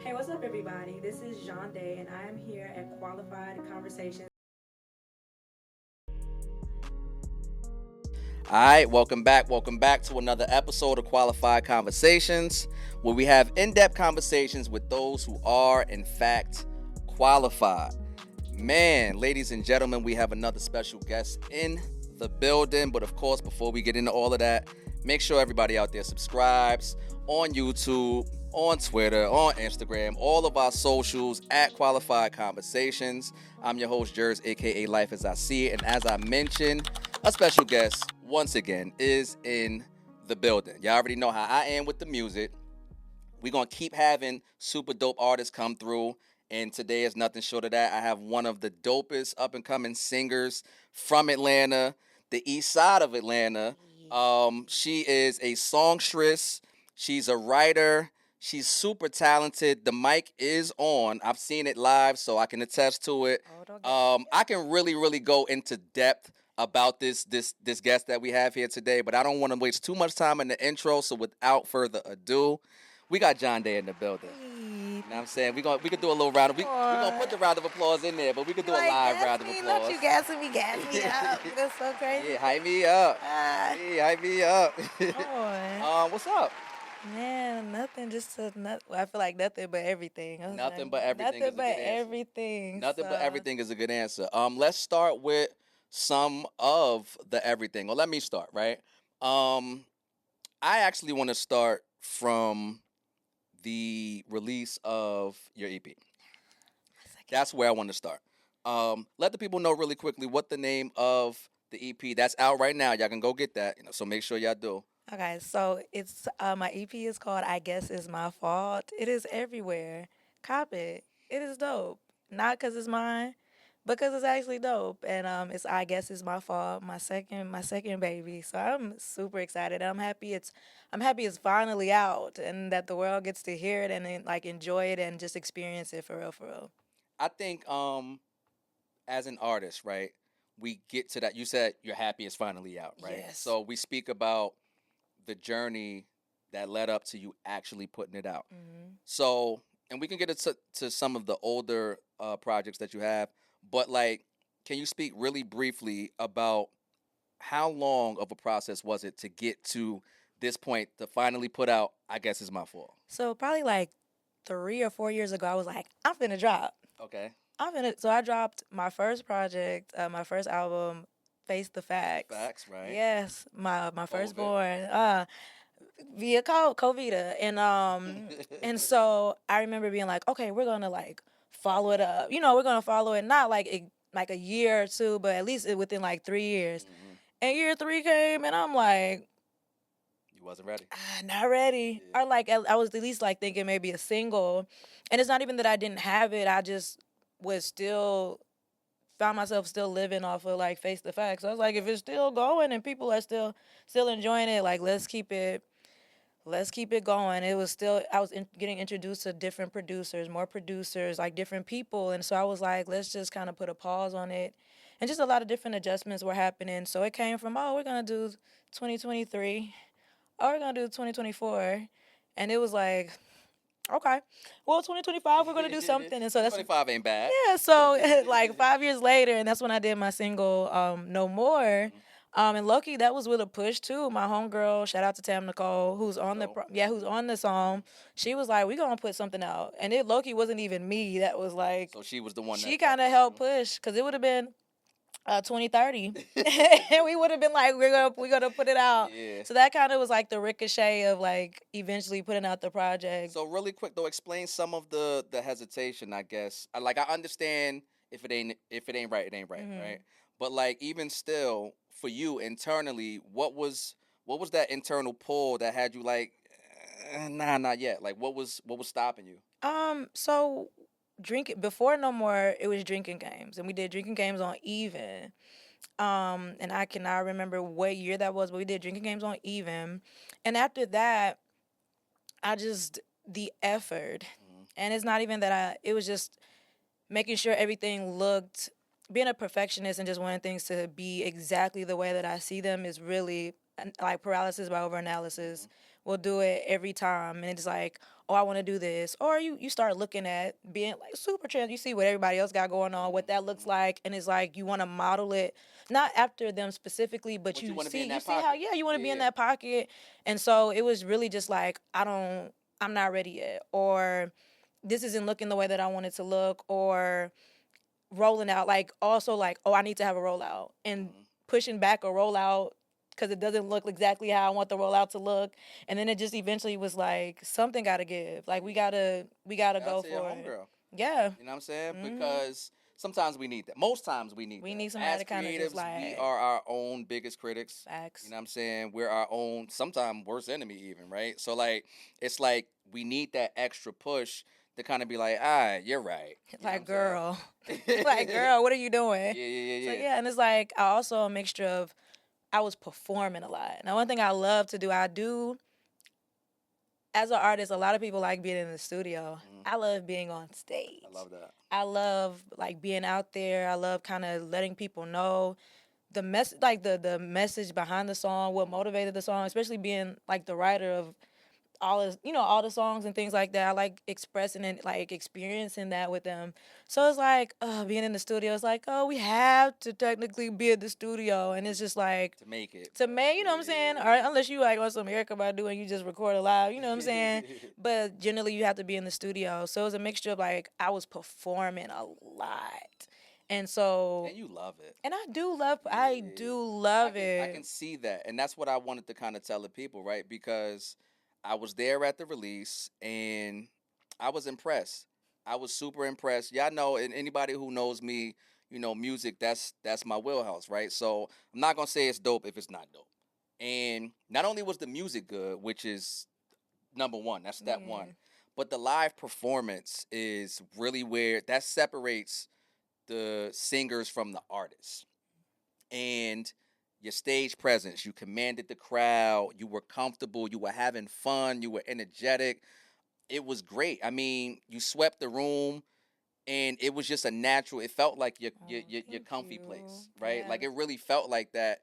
Hey, what's up, everybody? This is Jandé, and I am here at Qualified Conversations. All right, welcome back. Welcome back to another episode of Qualified Conversations, where we have in depth conversations with those who are, in fact, qualified. Man, ladies and gentlemen, we have another special guest in the building. But of course, before we get into all of that, make sure everybody out there subscribes on YouTube, on Twitter, on Instagram, all of our socials at Qualified Conversations. I'm your host, Jerz, aka Life as I See It. And as I mentioned, a special guest, once again, is in the building. Y'all already know how I am with the music. We're going to keep having super dope artists come through. And today is nothing short of that. I have one of the dopest up and coming singers from Atlanta, the east side of Atlanta. She is a songstress. She's a writer. She's super talented. The mic is on. I've seen it live, so I can attest to it. I can really go into depth about this guest that we have here today, but I don't want to waste too much time in the intro. So without further ado, we got Jandé in the building. You know what I'm saying? We could do a little round of we gonna put the round of applause in there, but we could do a live round of applause. Not you gassing me, gas me up. That's so crazy. Yeah, hype me up. Ah, Yeah, hype me up. What's up? man, nothing. I feel like nothing but everything. Nothing but everything. Nothing but everything. Nothing but everything is a good answer. Let's start with some of the everything. Well, let me start, right? I actually want to start from the release of your EP. That's where I want to start. Let the people know really quickly what the name of the EP that's out right now. Y'all can go get that. So make sure y'all do. Okay, so it's my EP is called "I Guess It's My Fault." It is everywhere. Cop it. It is dope. Not because it's mine, because it's actually dope. And it's "I Guess It's My Fault." My second baby. So I'm super excited. I'm happy it's finally out and that the world gets to hear it and then, like, enjoy it and just experience it for real, for real. I think as an artist, right, we get to that. You said you're happy it's finally out, right? Yes. So we speak about the journey that led up to you actually putting it out. So, and we can get into to some of the older projects that you have, but like, can you speak really briefly about how long of a process was it to get to this point to finally put out? I guess it's my fault. So probably like 3 or 4 years ago, I was like, I'm finna drop. Okay. So I dropped my first project, my first album, Face the Facts. Facts, right? Yes, my COVID. firstborn, via Covita, and so I remember being like, okay, we're gonna like follow it up. We're gonna follow it not like a year or two, but at least within like 3 years. And year three came, and I'm like, You wasn't ready. not ready. Yeah. Or like I was at least like thinking maybe a single, and it's not even that I didn't have it. I just was still found myself still living off of like Face the Facts. So I was like, if it's still going and people are still enjoying it, like let's keep it going. It was still I was getting introduced to different producers, more producers, like different people, and so I was like, let's just kind of put a pause on it, and just a lot of different adjustments were happening. So it came from, oh, we're gonna do 2023, oh, we're gonna do 2024, and it was like, okay, well, 2025 we're gonna do something, and so that's 25 ain't bad. yeah. So like 5 years later, and that's when I did my single, No More. And Loki, that was with a push too. My homegirl, shout out to Tam Nicole, who's on who's on the song. She was like, "We gonna put something out," and it Loki wasn't even me. That was like, So she was the one. she kind of helped push because it would have been 2030, and we would have been like, we're gonna put it out. Yeah. So that kind of was like the ricochet of like eventually putting out the project. So really quick though, explain some of the hesitation. I guess I understand if it ain't right, it ain't right, right? But like even still, for you internally, what was that internal pull that had you like, nah, not yet? Like what was stopping you? So drinking before No More, it was drinking games, and we did drinking games on Even. And I cannot remember what year that was, but we did drinking games on Even. And after that, I just the effort, and it's not even that it was just making sure everything looked. Being a perfectionist and just wanting things to be exactly the way that I see them is really like paralysis by overanalysis will do it every time, and it's like, oh, I want to do this, or you start looking at being like super trans. You see what everybody else got going on, what that looks like, and it's like you want to model it, not after them specifically, but you you want to be in see that how pocket. you want to be in Yeah. that pocket, and so it was really just like I'm not ready yet, or this isn't looking the way that I want it to look, or rolling out like also like, oh, I need to have a rollout, and pushing back a rollout because it doesn't look exactly how I want the rollout to look, and then it just eventually was like something got to give, like we gotta Shout out go to your for it. homegirl. Yeah. You know what I'm saying? Hmm. Because sometimes we need that. Most times we need We that. need somebody As to kind of just creatives, we like are our own biggest critics. You facts. know what I'm saying? We're our own, sometimes worst enemy even, right? So like it's like we need that extra push to kind of be like, ah, you're right. You know Like, what I'm girl, saying? like, girl, what are you doing? Yeah, yeah, So yeah, yeah. yeah, and it's like I also a mixture of I was performing a lot. Now one thing I love to do, I do as an artist, a lot of people like being in the studio. I love being on stage. I love that. I love like being out there. I love kind of letting people know the mess, like the message behind the song, what motivated the song, especially being like the writer of all the songs and things like that. I like expressing and like experiencing that with them. So it's like being in the studio. It's like, oh, we have to technically be in the studio, and it's just like To make it. to make, you know what I'm saying? Or unless you like on some Erica Badu and you just record it live, you know what I'm saying? But generally you have to be in the studio. So it was a mixture of like I was performing a lot. And so And you love it. and I do I love can I it. can see that, and that's what I wanted to kind of tell the people, right? Because I was there at the release, and I was impressed. I was super impressed. Y'all know, and anybody who knows me, music. That's my wheelhouse, right? So I'm not gonna say it's dope if it's not dope. And not only was the music good, which is number one, that's step Yeah. one, but the live performance is really where that separates the singers from the artists. And your stage presence, you commanded the crowd, you were comfortable, you were having fun, you were energetic. It was great. I mean, you swept the room, and it was just a natural, it felt like your Thank comfy you. place, right? Yeah. Like it really felt like that.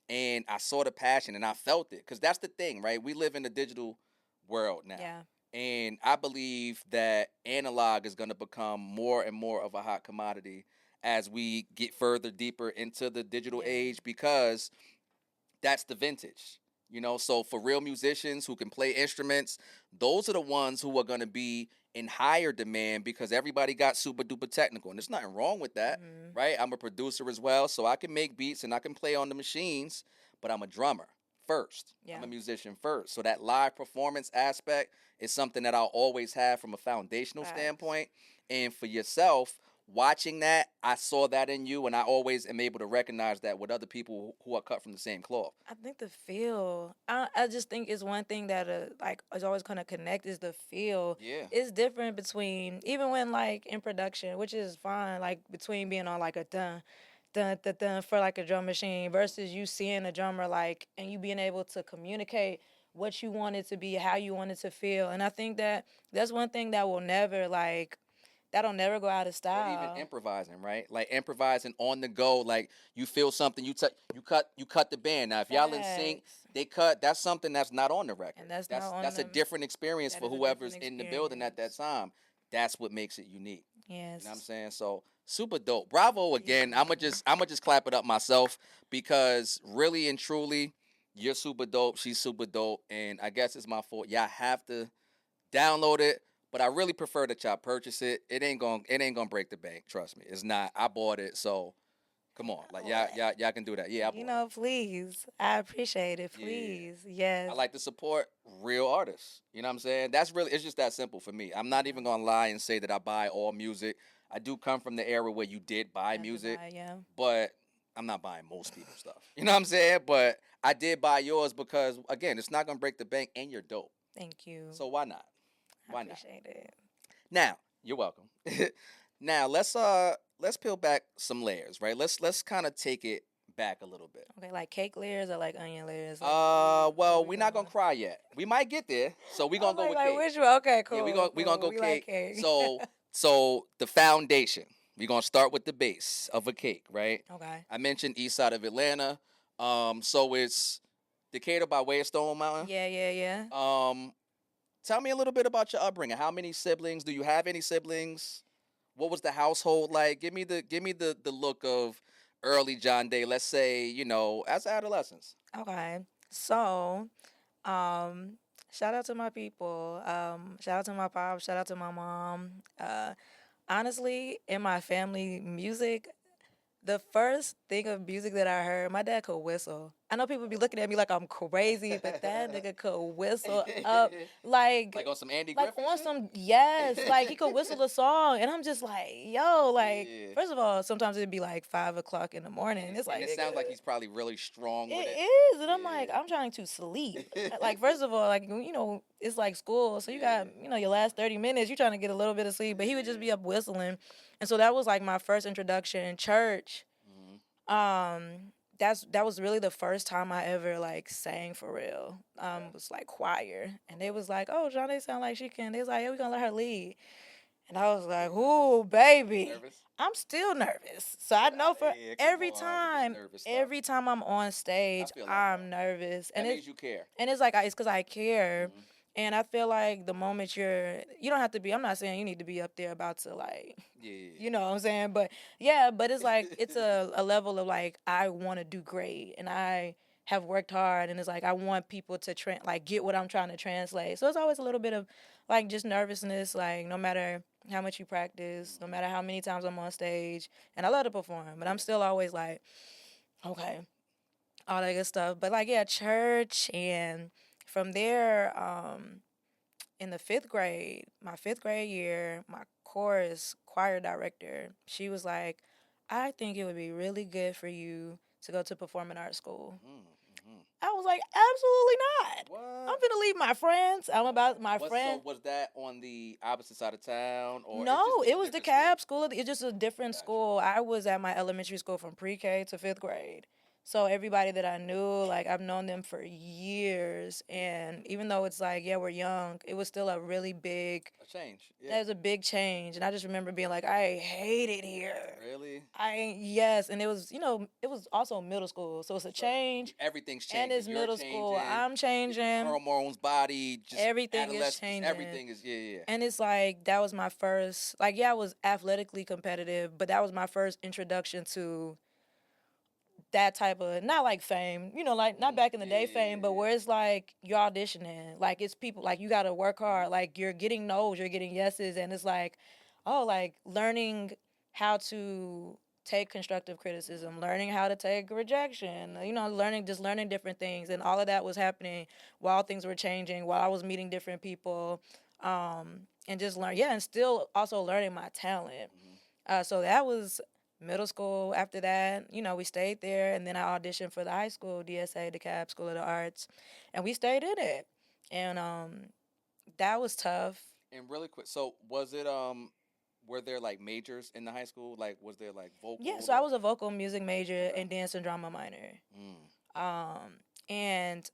And I saw the passion and I felt it, because that's the thing, right? We live in a digital world now. Yeah. And I believe that analog is going to become more and more of a hot commodity as we get further deeper into the digital Yeah. age, because that's the vintage. So for real musicians who can play instruments, those are the ones who are going to be in higher demand, because everybody got super duper technical. And there's nothing wrong with that, right? I'm a producer as well, so I can make beats and I can play on the machines, but I'm a drummer first. Yeah. I'm a musician first. So that live performance aspect is something that I'll always have from a foundational Facts. standpoint. And for yourself, watching that, I saw that in you, and I always am able to recognize that with other people who are cut from the same cloth. I think the feel. I just think it's one thing that like is always gonna connect is the feel. Yeah. It's different between even when like in production, which is fine, like between being on like a dun dun dun dun for like a drum machine versus you seeing a drummer like and you being able to communicate what you want it to be, how you want it to feel. And I think that that's one thing that will never like that'll never go out of Or even style. improvising, right? Like improvising on the go, like you feel something, you cut the band. Now if y'all in sync, Facts. they cut. That's something that's not on the record. And that's That's not on that's a the different experience that for is a whoever's different in the building at that experience. time. That's what makes it unique. Yes. You know what I'm saying? So super dope. Bravo again. I'ma just clap it up myself, because really and truly, you're super dope. She's super dope, and I guess it's my fault. Y'all have to download it, but I really prefer that y'all purchase it. It ain't gonna break the bank. Trust me, it's not. I bought it, so come on, like y'all can do that. Yeah, I bought You know, please. I appreciate it. Yeah. Please. it. Yes. I like to support real artists. You know what I'm saying? It's just that simple for me. I'm not even gonna lie and say that I buy all music. I do come from the era where you did buy Have to music, buy, yeah. but I'm not buying most people's stuff. You know what I'm saying? But I did buy yours because again, it's not gonna break the bank, and you're dope. Thank you. So why not? I Why not? appreciate it. Now, you're welcome. Now let's peel back some layers, right? Let's kind of take it back a little bit. Okay, like cake layers or like onion layers? Like, Well, we we're not gonna going? cry yet. We might get there, so we're gonna go with like cake. which one? Okay, cool. Yeah, we gonna go We cake. like cake. So the foundation. We're gonna start with the base of a cake, right? Okay. I mentioned east side of Atlanta. So it's Decatur by way of Stone Mountain. Yeah, yeah, yeah. Tell me a little bit about your upbringing. How many siblings? Do you have any siblings? What was the household like? Give me the look of early John Day. Let's say, as adolescents. Okay. So, um, shout out to my people. Shout out to my pop. Shout out to my mom. Honestly, in my family, music, the first thing of music that I heard, my dad could whistle. I know people be looking at me like I'm crazy, but that nigga could whistle up Like on some Andy like Griffith on shit? some, yes, like he could whistle a song, and I'm just like, yo, like Yeah. first of all, sometimes it'd be like 5 o'clock in the morning. It's like And it sounds like nigga, he's probably really strong with it. it is, and I'm like, Yeah. I'm trying to sleep. Like first of all, like it's like school, so you got your last 30 minutes, you're trying to get a little bit of sleep, but he would just be up whistling, and so that was like my first introduction in church. That was really the first time I ever like sang for real. Was like choir, and they was like, "Oh, Jandé sound like she can." They was like, "Yeah, we gonna let her lead," and I was like, "Ooh, baby." Nervous? I'm still nervous, so I know for Yeah, come every on with this time, nervous stuff. every time I'm on stage, feel like I'm nervous, That means you care. and it's like it's because I care. Mhm. And I feel like the moment you don't have to be, I'm not saying you need to be up there about to like, Yeah. you know what I'm saying? But yeah, but it's like, it's a level of like, I want to do great and I have worked hard and it's like, I want people to like get what I'm trying to translate. So it's always a little bit of like just nervousness, like no matter how much you practice, no matter how many times I'm on stage, and I love to perform, but I'm still always like, okay, all that good stuff. But like, yeah, church, and from there, in the my fifth grade year, my chorus choir director, she was like, I think it would be really good for you to go to performing arts school. Mm-hmm. I was like, absolutely not. I'm What? gonna leave my friends. I'm about my friends. So was that on the opposite side of town, or No, just it a was the different school? CAB school. It's just a different Gotcha. school. I was at my elementary school from pre-K to fifth grade. So everybody that I knew, like I've known them for years. And even though it's like, yeah, we're young, it was still a really big, A change. that Yeah. was a big change. And I just remember being like, I hate it here. Really? Yes. And it was, it was also middle school. So it's a change. Everything's And changing. it's You're middle school. changing. I'm changing. Hormones, body, just Everything is adolescence. changing. Everything is yeah. And it's like that was my first, like, yeah, I was athletically competitive, but that was my first introduction to that type of, not like fame, like not back in the day fame, but where it's like you're auditioning, like it's people, like you gotta work hard, like you're getting no's, you're getting yeses, and it's like, oh, like learning how to take constructive criticism, learning how to take rejection, learning different things, and all of that was happening while things were changing, while I was meeting different people, and just and still also learning my talent. So that was middle school. After that, we stayed there, and then I auditioned for the high school, DSA, the CAB School of the Arts, and we stayed in it, and that was tough. And really quick, so was it were there like majors in the high school? Like was there like vocal? Yeah, so I was a vocal music major and dance and drama minor. And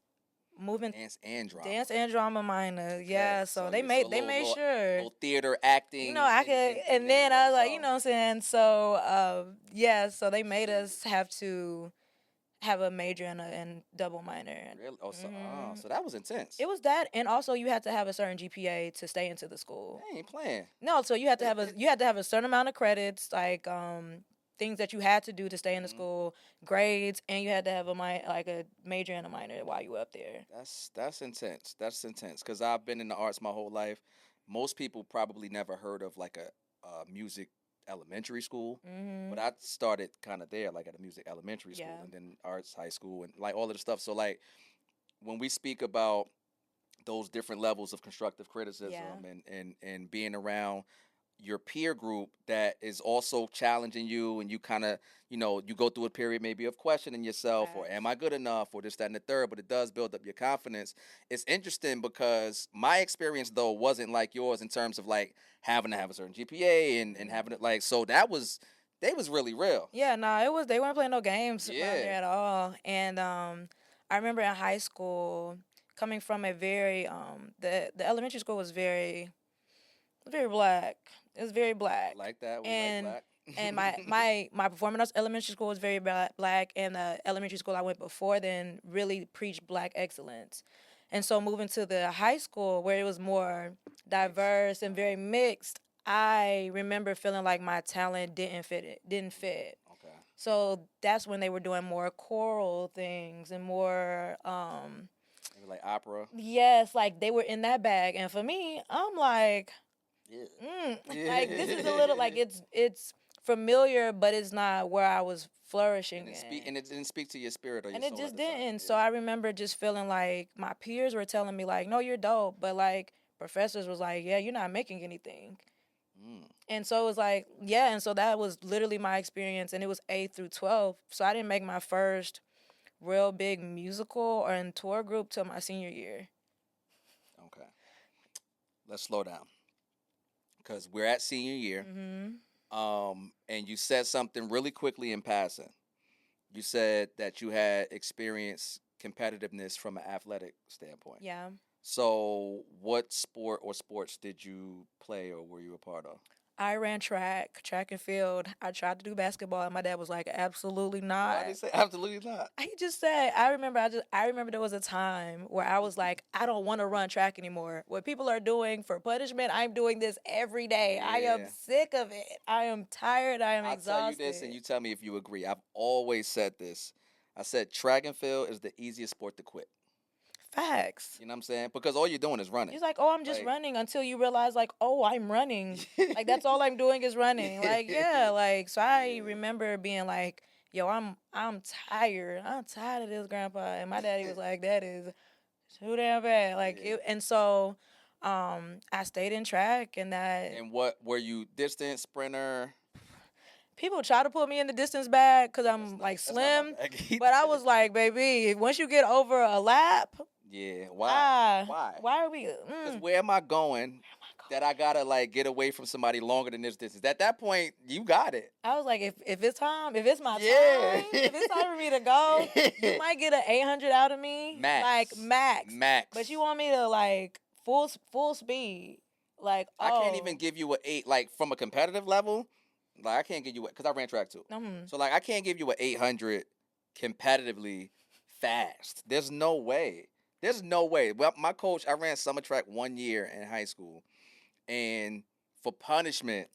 moving dance and drama minor. Yeah, Okay, so so they you- made so they little- made little- sure. little theater acting. I could, and then I was like, you know what I'm saying? So, yeah, so they made Shoot. us have to have a major and double minor. Really? So that was intense. It was that, and also you had to have a certain GPA to stay into the school. I ain't playing. No, so you had to have a certain amount of credits, like things that you had to do to stay in the school, grades, and you had to have a major and a minor while you were up there. That's intense. That's intense because I've been in the arts my whole life. Most people probably never heard of like a music elementary school, but I started kind of there, like at a music elementary school, and then arts high school, and like all of the stuff. So like when we speak about those different levels of constructive criticism and being around your peer group that is also challenging you, and you kind of you go through a period maybe of questioning yourself, or am I good enough, or this, that, and the third, but it does build up your confidence. It's interesting because my experience though wasn't like yours in terms of like having to have a certain GPA and having it like, so they was really real. Yeah, no, they weren't playing no games around there at all. And I remember in high school coming from a very the elementary school was very black. It was very black. Like that. We And like black. And my performing arts elementary school was very black, and the elementary school I went before then really preached black excellence. And so moving to the high school where it was more diverse and very mixed, I remember feeling like my talent didn't fit. Okay. So that's when they were doing more choral things and more Maybe like opera. yes, like they were in that bag. And for me, I'm like, Yeah. like this is a little like it's familiar, but it's not where I was flourishing And it didn't speak to your spirit or your and soul it at just the time. didn't. Yeah. So I remember just feeling like my peers were telling me like, no, you're dope, but like professors was like, yeah, you're not making anything. Mm. And so it was like, yeah, and so that was literally my experience, and it was 8 through 12. So I didn't make my first real big musical or in tour group till my senior year. Okay. Let's slow down because we're at senior year. And you said something really quickly in passing. You said that you had experienced competitiveness from an athletic standpoint. Yeah. So, what sport or sports did you play or were you a part of? I ran track and field. I tried to do basketball, and my dad was like, "Absolutely Why not." did he say absolutely not? He just said, I remember there was a time where I was like, I don't want to run track anymore. What people are doing for punishment, I'm doing this every day. I am Yeah. sick of it. I am tired. I am I'll tell you exhausted. this and you tell me if you agree. I've always said this. I said track and field is the easiest sport to quit. Facts. You know what I'm saying? Because all you're doing is running. He's like, oh, I'm just Like- running until you realize, like, oh, I'm running. Like, that's all I'm doing is running. Like, yeah, like, so I remember being like, yo, I'm tired. I'm tired of this, Grandpa. And my daddy was like, that is too damn bad. Like, Yeah. and so I stayed in track, and that And what were you, distance, sprinter? people try to put me in the distance bag because I'm like That's not my slim. bag. But I was like, baby, once you get over a lap, Yeah, why? why are we? Because where am I going that I gotta like get away from somebody longer than this distance? At that point, you got it. I was like, if it's time, if it's my Yeah. time, if it's time for me to go, you might get an 800 out of me, Max. like max. Max. But you want me to like full speed, like I can't even give you an 8, like from a competitive level. Like I can't give you because I ran track too. So like I can't give you an 800 competitively fast. There's no way. There's no way. Well, my coach, I ran summer track 1 year in high school, and for punishment,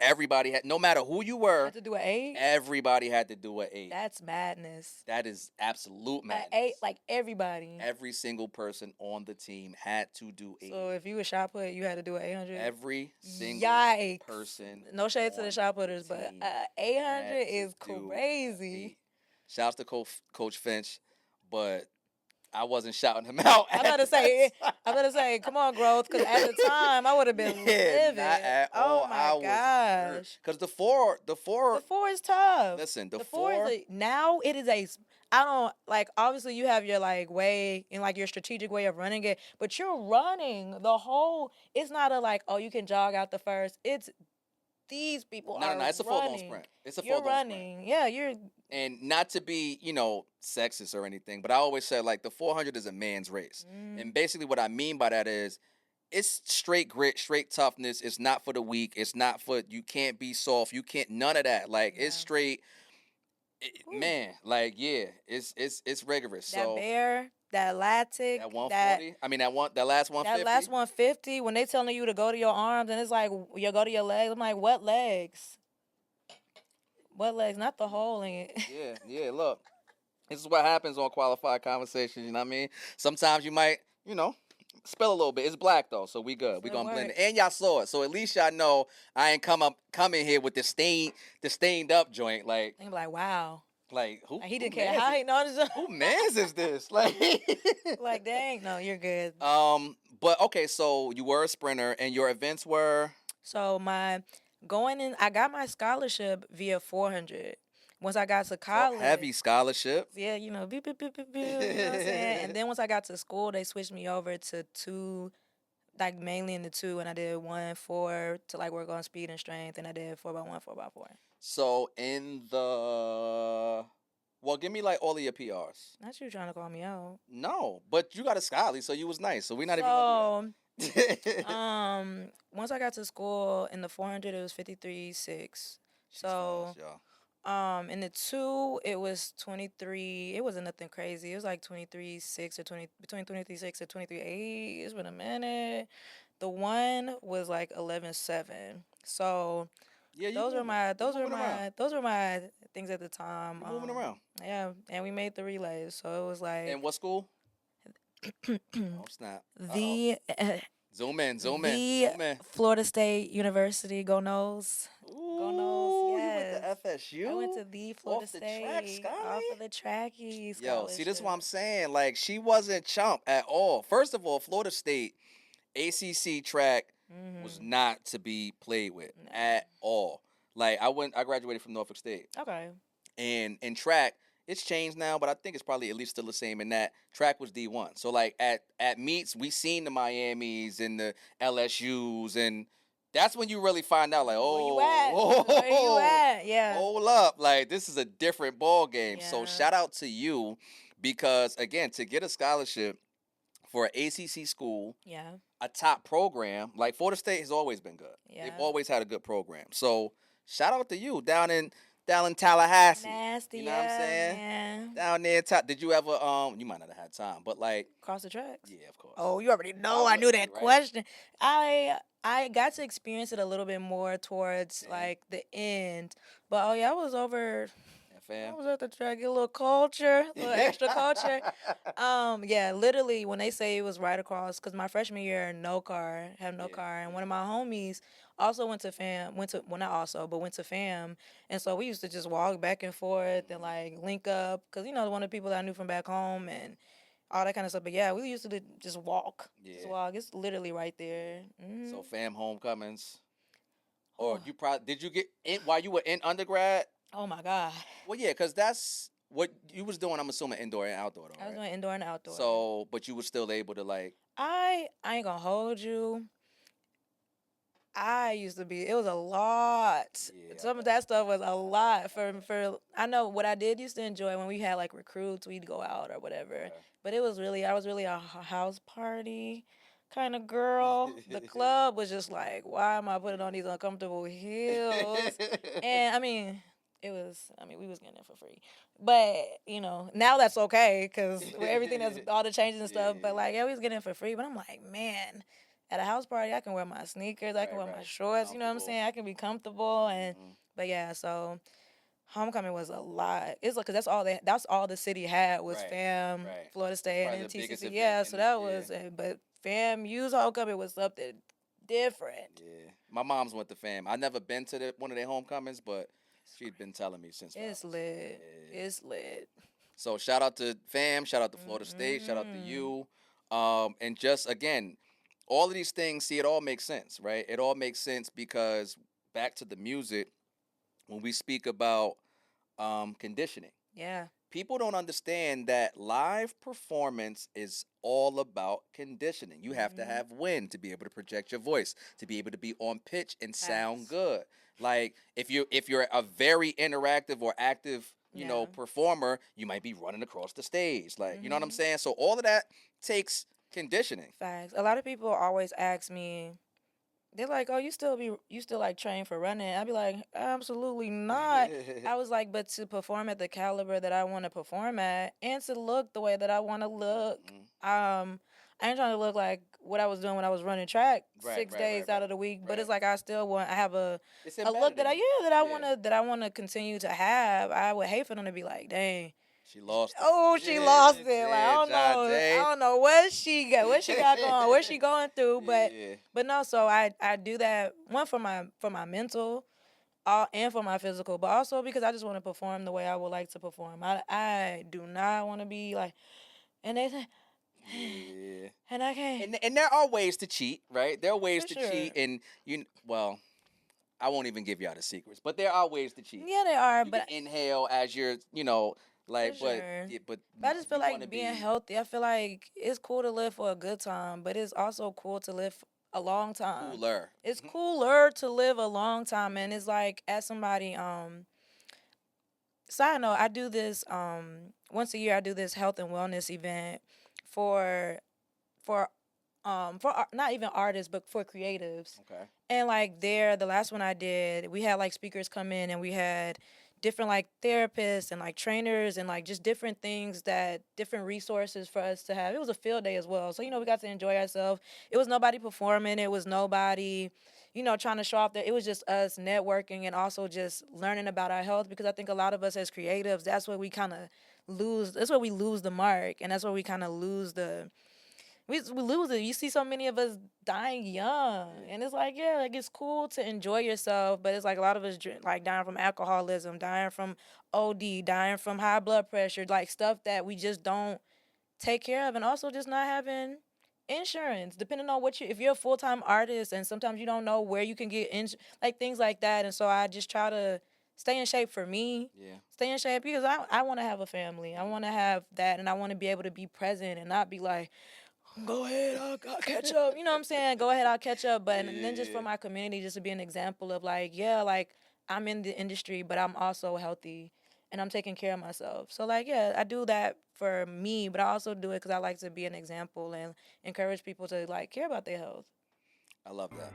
everybody had, no matter who you were, had to do an 8. everybody had to do an 8. That's madness. That is absolute madness. An 8, like everybody. Every single person on the team had to do 8. So if you were shot put, you had to do an 800. Every single Yikes. person. No shade to the shot putters, but team 800 had to is do crazy. 8. Shouts to Coach Finch, but I wasn't shouting him out. I'm about to say, come on, growth, because at the time I would have been livid. Not at all. Oh my gosh. Because the four The 4 is tough. Listen, the four is now it is a. I don't like. Obviously, you have your like way and like your strategic way of running it, but you're running the whole. It's not a like, oh, you can jog out the first. It's these people are No, it's a full blown running. sprint. It's a full You're blown running. sprint. Yeah, you're. And not to be, sexist or anything, but I always said like the 400 is a man's race. And basically what I mean by that is it's straight grit, straight toughness. It's not for the weak. It's not for, you can't be soft. You can't, none of that. Like it's straight, man, like, yeah, it's rigorous. That so bear, that lactic, that 140, that last 150. that last 150, when they telling you to go to your arms and it's like, you go to your legs. I'm like, what legs? What legs? Not the hole in it. Yeah, look. This is what happens on Qualified Conversations, you know what I mean? Sometimes you might, spill a little bit. It's black though, so we good. We gonna blend it. And y'all saw it. So at least y'all know I ain't come in here with the stained up joint. Like I'm like, wow. Like who? Like, he didn't care how he noticed. Who man's is this? Like like dang, no, you're good. But okay, so you were a sprinter and your events were? So I got my scholarship via 400. Once I got to college, heavy scholarship. Yeah, beep, beep, beep, beep, beep, you know what I'm saying? And then once I got to school, they switched me over to 2, like mainly in the 2, and I did 1-4 to like work on speed and strength, and I did 4x1, 4x4. So give me like all of your PRs. Not you trying to call me out. No, but you got a scholarly, so you was nice. So we're not even gonna do Once I got to school in the 400, it was 53.6. She's fast, So, y'all. in the two, it was 23. It wasn't nothing crazy. It was like 23.6 or 20 between 23.6 and 23.8. It's been a minute. The one was like 11.7. So Yeah, you those were moving. my You those were moving around. my those were my things at the time. You moving around. Yeah, and we made the relays, so it was like And what school? Oh snap. Uh oh. the Zoom in. Zoom in. the Zoom in. Florida State University. Go Nose. Go Nose. Ooh, you went to Yes. I went FSU to the Florida off the track, State off Skyline. of the Tracky Yo, see, this is what I'm scholarship. saying. Like, she wasn't chump at all. First of all, Florida State ACC track was Mhm. not to be played with No. at all. Like, I graduated from Norfolk State, Okay. and in track, it's changed now, but I think it's probably at least still the same. In that track was D1. So like at meets, we seen the Miamis and the LSUs, and that's when you really find out, like, Where you at? Where you oh, at? Yeah. hold up, like this is a different ball game. So Yeah. shout out to you, because again, to get a scholarship for an ACC school, Yeah. a top program, like Florida State has always been good. They've Yeah. always had a good program. So shout out to you down in Tallahassee. Nasty. You know what I'm Yeah, saying? man. Down there, top. Did you ever you might not have had time, but like, Cross the tracks. yeah, of course. Oh, you already know. Why I knew wouldn't you, that right? question. I got to experience it a little bit more towards Damn. like the end. But oh yeah, I was over. Yeah, I fam. was at the track, get a little culture, a little extra culture. Yeah, literally when they say it was right across, cause my freshman year, no car, had no Yeah, car, and yeah. one of my homies also went to fam, well not also, but went to fam, and so we used to just walk back and forth and like link up, cause one of the people that I knew from back home and all that kind of stuff. But yeah, we used to just walk, just Yeah. walk. It's literally right there. So fam homecomings. Or Oh, you probably did you get in while you were in undergrad? oh my God, Well, yeah, because that's what you was doing. I'm assuming indoor and outdoor, though, I was right? doing indoor and outdoor. So, but you were still able to like. I ain't gonna hold you. I used to be. It was a lot. Yeah, Some of that stuff was a lot for. I know what I did used to enjoy when we had like recruits. We'd go out or whatever. Okay. But it was really I was really a house party kind of girl. The club was just like, why am I putting on these uncomfortable heels? And I mean, it was. I mean, we was getting it for free. But now that's okay because everything that's all the changes and stuff. But like, yeah, we was getting it for free. But I'm like, man. At a house party, I can wear my sneakers, I can wear my shorts, you know what I'm saying? I can be comfortable but yeah, so homecoming was a lot. It's like cuz that's all the city had was Right, fam, right. Florida State Probably and the biggest TCC. event Yeah, in so the that was but fam U's homecoming was something different. Yeah, my mom's went to fam. I never been to one of their homecomings, but she'd been telling me since. It's lit. It's lit. So shout out to fam, shout out to Florida State, shout out to you, and just again, all of these things. See, it all makes sense, right? It all makes sense because back to the music, when we speak about conditioning. Yeah. People don't understand that live performance is all about conditioning. You have to have wind to be able to project your voice, to be able to be on pitch and sound Facts. good. Like if you're a very interactive or active, performer, you might be running across the stage. Like, you know what I'm saying? So all of that takes conditioning. Facts. A lot of people always ask me, they're like, "Oh, you still like train for running?" I'd be like, "Absolutely not." I was like, "But to perform at the caliber that I want to perform at, and to look the way that I want to look, I ain't trying to look like what I was doing when I was running track Right, 6 days out of the week. But right. it's like I still want. I have It's a look embedded that in you. I want to continue to have. I would hate for them to be like, dang." She lost it. Oh, she lost it. Like I don't know. Jandé. I don't know what she got. What she got going. What she going through. But no. So I do that one for my mental, and for my physical, but also because I just want to perform the way I would like to perform. I do not want to be like, and they say, Yeah. and I can't. And there are ways to cheat, right? There are ways For to sure. cheat, and well, I won't even give y'all the secrets, but there are ways to cheat. Yeah, they are. You But can inhale as you're, like, For sure. but I just feel you like wanna being be healthy. I feel like it's cool to live for a good time, but it's also cool to live a long time. cooler. It's cooler to live a long time, and it's like as somebody side note, I do this once a year. I do this health and wellness event for for for not even artists, but for creatives. Okay. And like there, the last one I did, we had like speakers come in and we had different like therapists and like trainers and like just different things that different resources for us to have. It was a field day as well. So, we got to enjoy ourselves. It was nobody performing. It was nobody, trying to show off that. It was just us networking and also just learning about our health because I think a lot of us as creatives, that's where we kind of lose. That's where we lose the mark and that's where we kind of lose we lose it. You see so many of us dying young, and it's like, yeah, like it's cool to enjoy yourself, but it's like a lot of us like dying from alcoholism, dying from OD, dying from high blood pressure, like stuff that we just don't take care of, and also just not having insurance, depending on if you're a full time artist, and sometimes you don't know where you can get like things like that, and so I just try to stay in shape for me. Yeah. Stay in shape because I want to have a family. I want to have that, and I want to be able to be present and not be like, go ahead, I'll catch up. You know what I'm saying? Go ahead, I'll catch up. But and then just for my community, just to be an example of like, yeah, like I'm in the industry, but I'm also healthy and I'm taking care of myself. So like, yeah, I do that for me, but I also do it because I like to be an example and encourage people to like care about their health. I love that.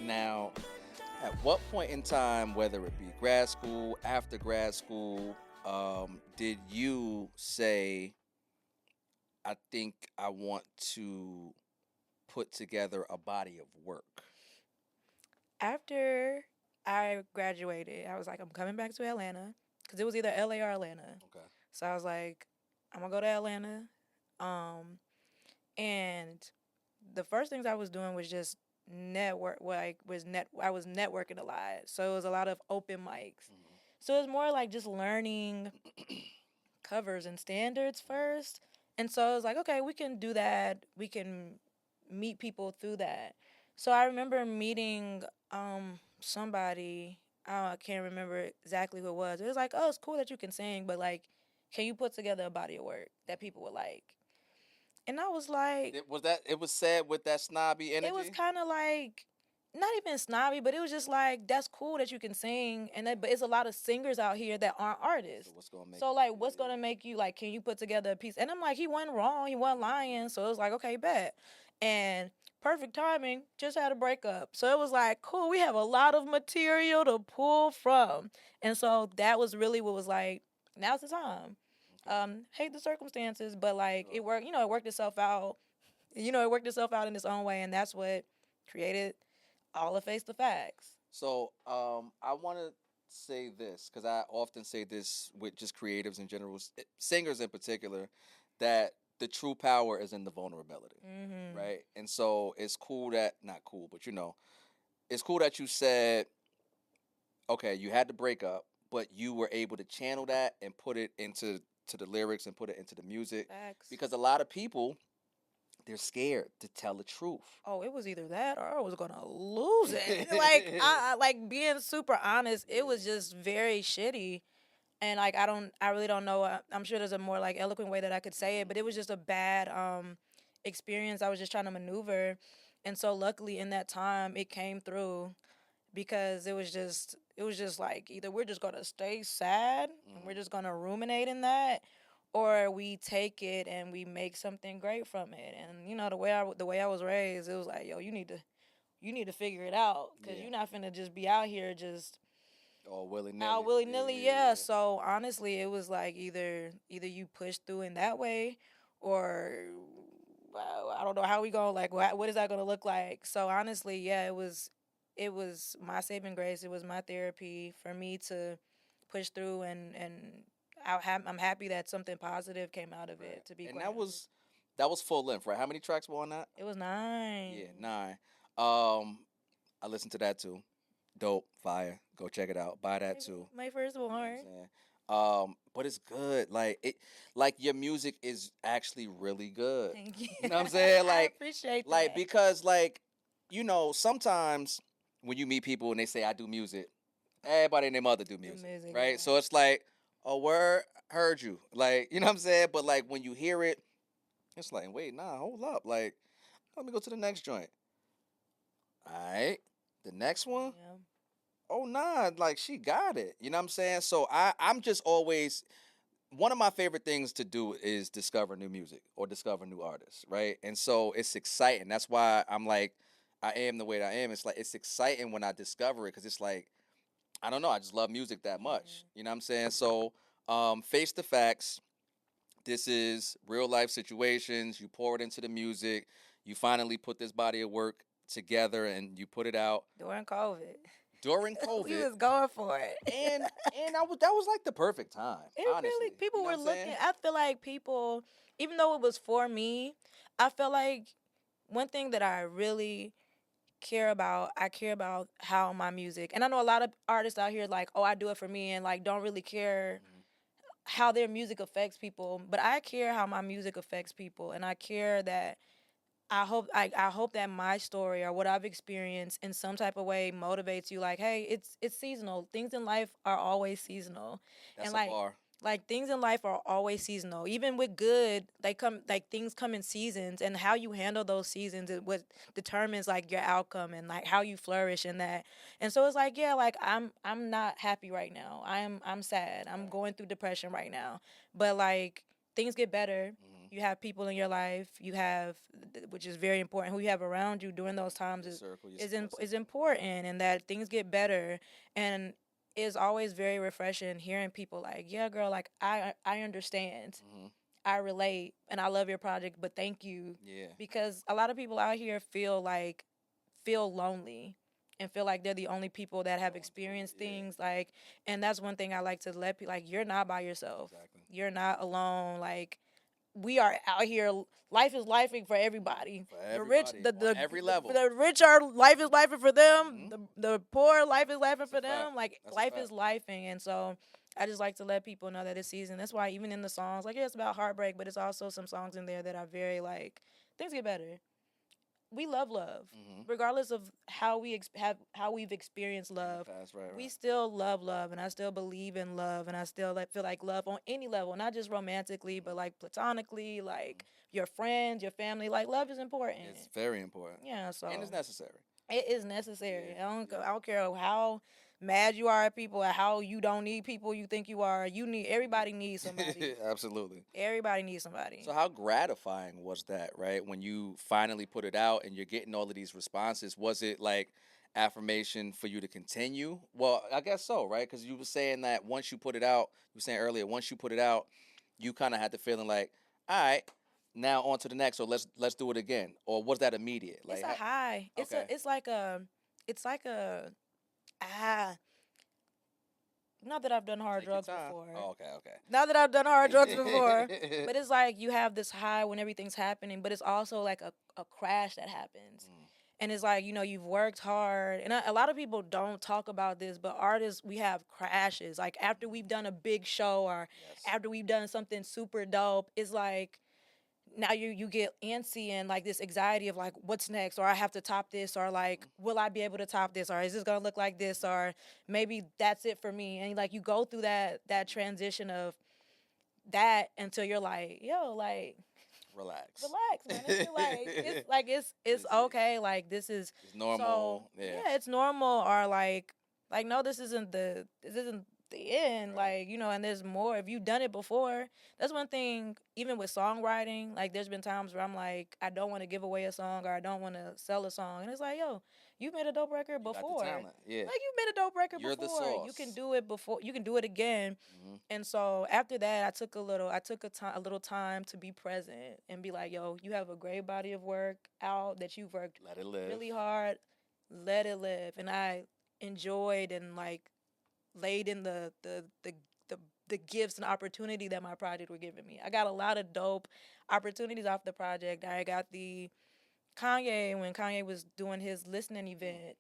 Now, at what point in time, whether it be grad school, after grad school, did you say, I think I want to put together a body of work? After I graduated, I was like, I'm coming back to Atlanta because it was either LA or Atlanta. Okay. So I was like, I'm gonna go to Atlanta. And the first things I was doing was just network. I was networking a lot, so it was a lot of open mics. Mm-hmm. So it was more like just learning covers and standards first. And so I was like, okay, we can do that. We can meet people through that. So I remember meeting somebody. I can't remember exactly who it was. It was like, oh, it's cool that you can sing, but like, can you put together a body of work that people would like? And I was like, It was said with that snobby energy? it was kind of like, not even snobby, but it was just like, that's cool that you can sing, but it's a lot of singers out here that aren't artists. What's gonna make you like? Can you put together a piece? And I'm like, he wasn't wrong, he wasn't lying. So it was like, okay, bet. And perfect timing, just had a breakup. So it was like, cool, we have a lot of material to pull from. And so that was really what was like, now's the time. Hate the circumstances, but like it worked. It worked itself out. It worked itself out in its own way, and that's what created all of Face the Facts. So I want to say this because I often say this with just creatives in general, singers in particular, that the true power is in the vulnerability, right? And so it's cool that not cool, but it's cool that you said, okay, you had to break up, but you were able to channel that and put it into the lyrics and put it into the music. Facts. Because a lot of people, they're scared to tell the truth. Oh, it was either that or I was gonna lose it. Like I like being super honest. It was just very shitty, and like I really don't know. I'm sure there's a more like eloquent way that I could say it, but it was just a bad experience. I was just trying to maneuver, and so luckily in that time it came through, because it was just like either we're just gonna stay sad and we're just gonna ruminate in that, or we take it and we make something great from it. And the way I was raised, it was like, yo, you need to figure it out, because you're not finna just be out here just all willy-nilly. Out willy-nilly, yeah. So honestly, it was like either you push through in that way, or I don't know how we go. Like, what is that gonna look like? So honestly, yeah, it was my saving grace. It was my therapy for me to push through, and I'm happy that something positive came out of it. To be and quite that was full length, right? How many tracks were on that? It was 9. Yeah, 9. I listened to that too. Dope, fire. Go check it out. Buy that too. My firstborn. But it's good. Like your music is actually really good. Thank you. You know what I'm saying? Like, I appreciate that. Like, because sometimes when you meet people and they say I do music, everybody and their mother do music, right? Yeah. So it's like, oh, word, heard you. Like, you know what I'm saying? But like when you hear it, it's like, wait, nah, hold up. Like, let me go to the next joint. All right. The next one? Yeah. Oh, nah, like she got it. You know what I'm saying? So I'm just always, one of my favorite things to do is discover new music or discover new artists, right? And so it's exciting. That's why I'm like, I am the way that I am. It's like it's exciting when I discover it because it's like I don't know. I just love music that much. You know what I'm saying? So, face the facts. This is real life situations. You pour it into the music. You finally put this body of work together and you put it out During COVID. during We COVID. was going for it. And that was like the perfect time, It really, honestly. You people know were what I'm saying? looking. I feel like people, even though it was for me, I feel like one thing that I really I care about how my music, and I know a lot of artists out here like, oh, I do it for me, and like don't really care Mhm. how their music affects people. But I care how my music affects people, and I care that I hope that my story or what I've experienced in some type of way motivates you. Like, hey, it's seasonal. Things in life are always seasonal, That's and a bar. like things in life are always seasonal. Even with good, they come like things come in seasons, and how you handle those seasons is what determines like your outcome and like how you flourish in that. And so it's like, yeah, like I'm not happy right now. I'm sad. I'm Right. going through depression right now, but like things get better. Mhm. You have people in your life. You have, which is very important. Who you have around you during those times Your circle, your is support is system. important, and that things get better. And it's always very refreshing hearing people like, yeah, girl, like I understand, Mhm. I relate, and I love your project, but thank you, Yeah. because a lot of people out here feel lonely and feel like they're the only people that have Going through it. experienced Yeah. things like, and that's one thing I like to let people like, you're not by yourself, Exactly. you're not alone, like we are out here. Life is lifing for everybody. For The rich, everybody on every level. the rich are life is lifing for them. Mhm. The poor life is lifing That's a for fact. them. Like That's a life fact. is lifing, and so I just like to let people know that this season. That's why even in the songs, like yeah, it's about heartbreak, but it's also some songs in there that are very like things get better. We love, Mhm. regardless of how how we've experienced In the love. past, right, We right. still love, and I still believe in love, and I still like, feel like love on any level, not just romantically, but Mhm. like platonically, Mhm. like your friends, your family. Like love is important. It's very important, Yeah, and it's so necessary. it is Yeah. necessary. Yeah. I don't care how mad you are at people, or how you don't need people you think you are. You need everybody needs somebody. Absolutely. Everybody needs somebody. So how gratifying was that, right? When you finally put it out and you're getting all of these responses, was it like affirmation for you to continue? Well, I guess so, right? Because you were saying that once you put it out, you were saying earlier, once you put it out, you kind of had the feeling like, all right, now on to the next, so let's do it again. Or was that immediate? It's Like, a high. okay, It's like a ah. Not that I've done hard take your drugs time. before. Oh, okay, Not that I've done hard drugs before. okay. But it's like you have this high when everything's happening, but it's also like a crash that happens. Mm, And it's like, you've worked hard. And a lot of people don't talk about this, but artists, we have crashes. Like after we've done a big show or yes. after we've done something super dope, it's like now you get antsy and like this anxiety of like what's next, or I have to top this, or like Mhm, will I be able to top this, or is this gonna look like this, or maybe that's it for me. And like you go through that transition of that until you're like, yo, like relax. relax, man. It's It's, okay. Like this is it's so normal. Yeah. yeah, it's normal. Or like no, this isn't the end. Right. Like and there's more. If you've done it before, that's one thing. Even with songwriting, like there's been times where I'm like, I don't want to give away a song, or I don't want to sell a song, and it's like, yo, you've made a dope record You got the before. talent. Yeah. Like you've made a dope record You're the before. You can sauce. do it before. You can do it again. Hmm. And so after that, I took a little time to be present and be like, yo, you have a great body of work out that you've worked Let it live. really hard. Let it live. And I enjoyed and like laid in the the gifts and opportunity that my project were giving me. I got a lot of dope opportunities off the project. I got the Kanye, when Kanye was doing his listening Mm. event,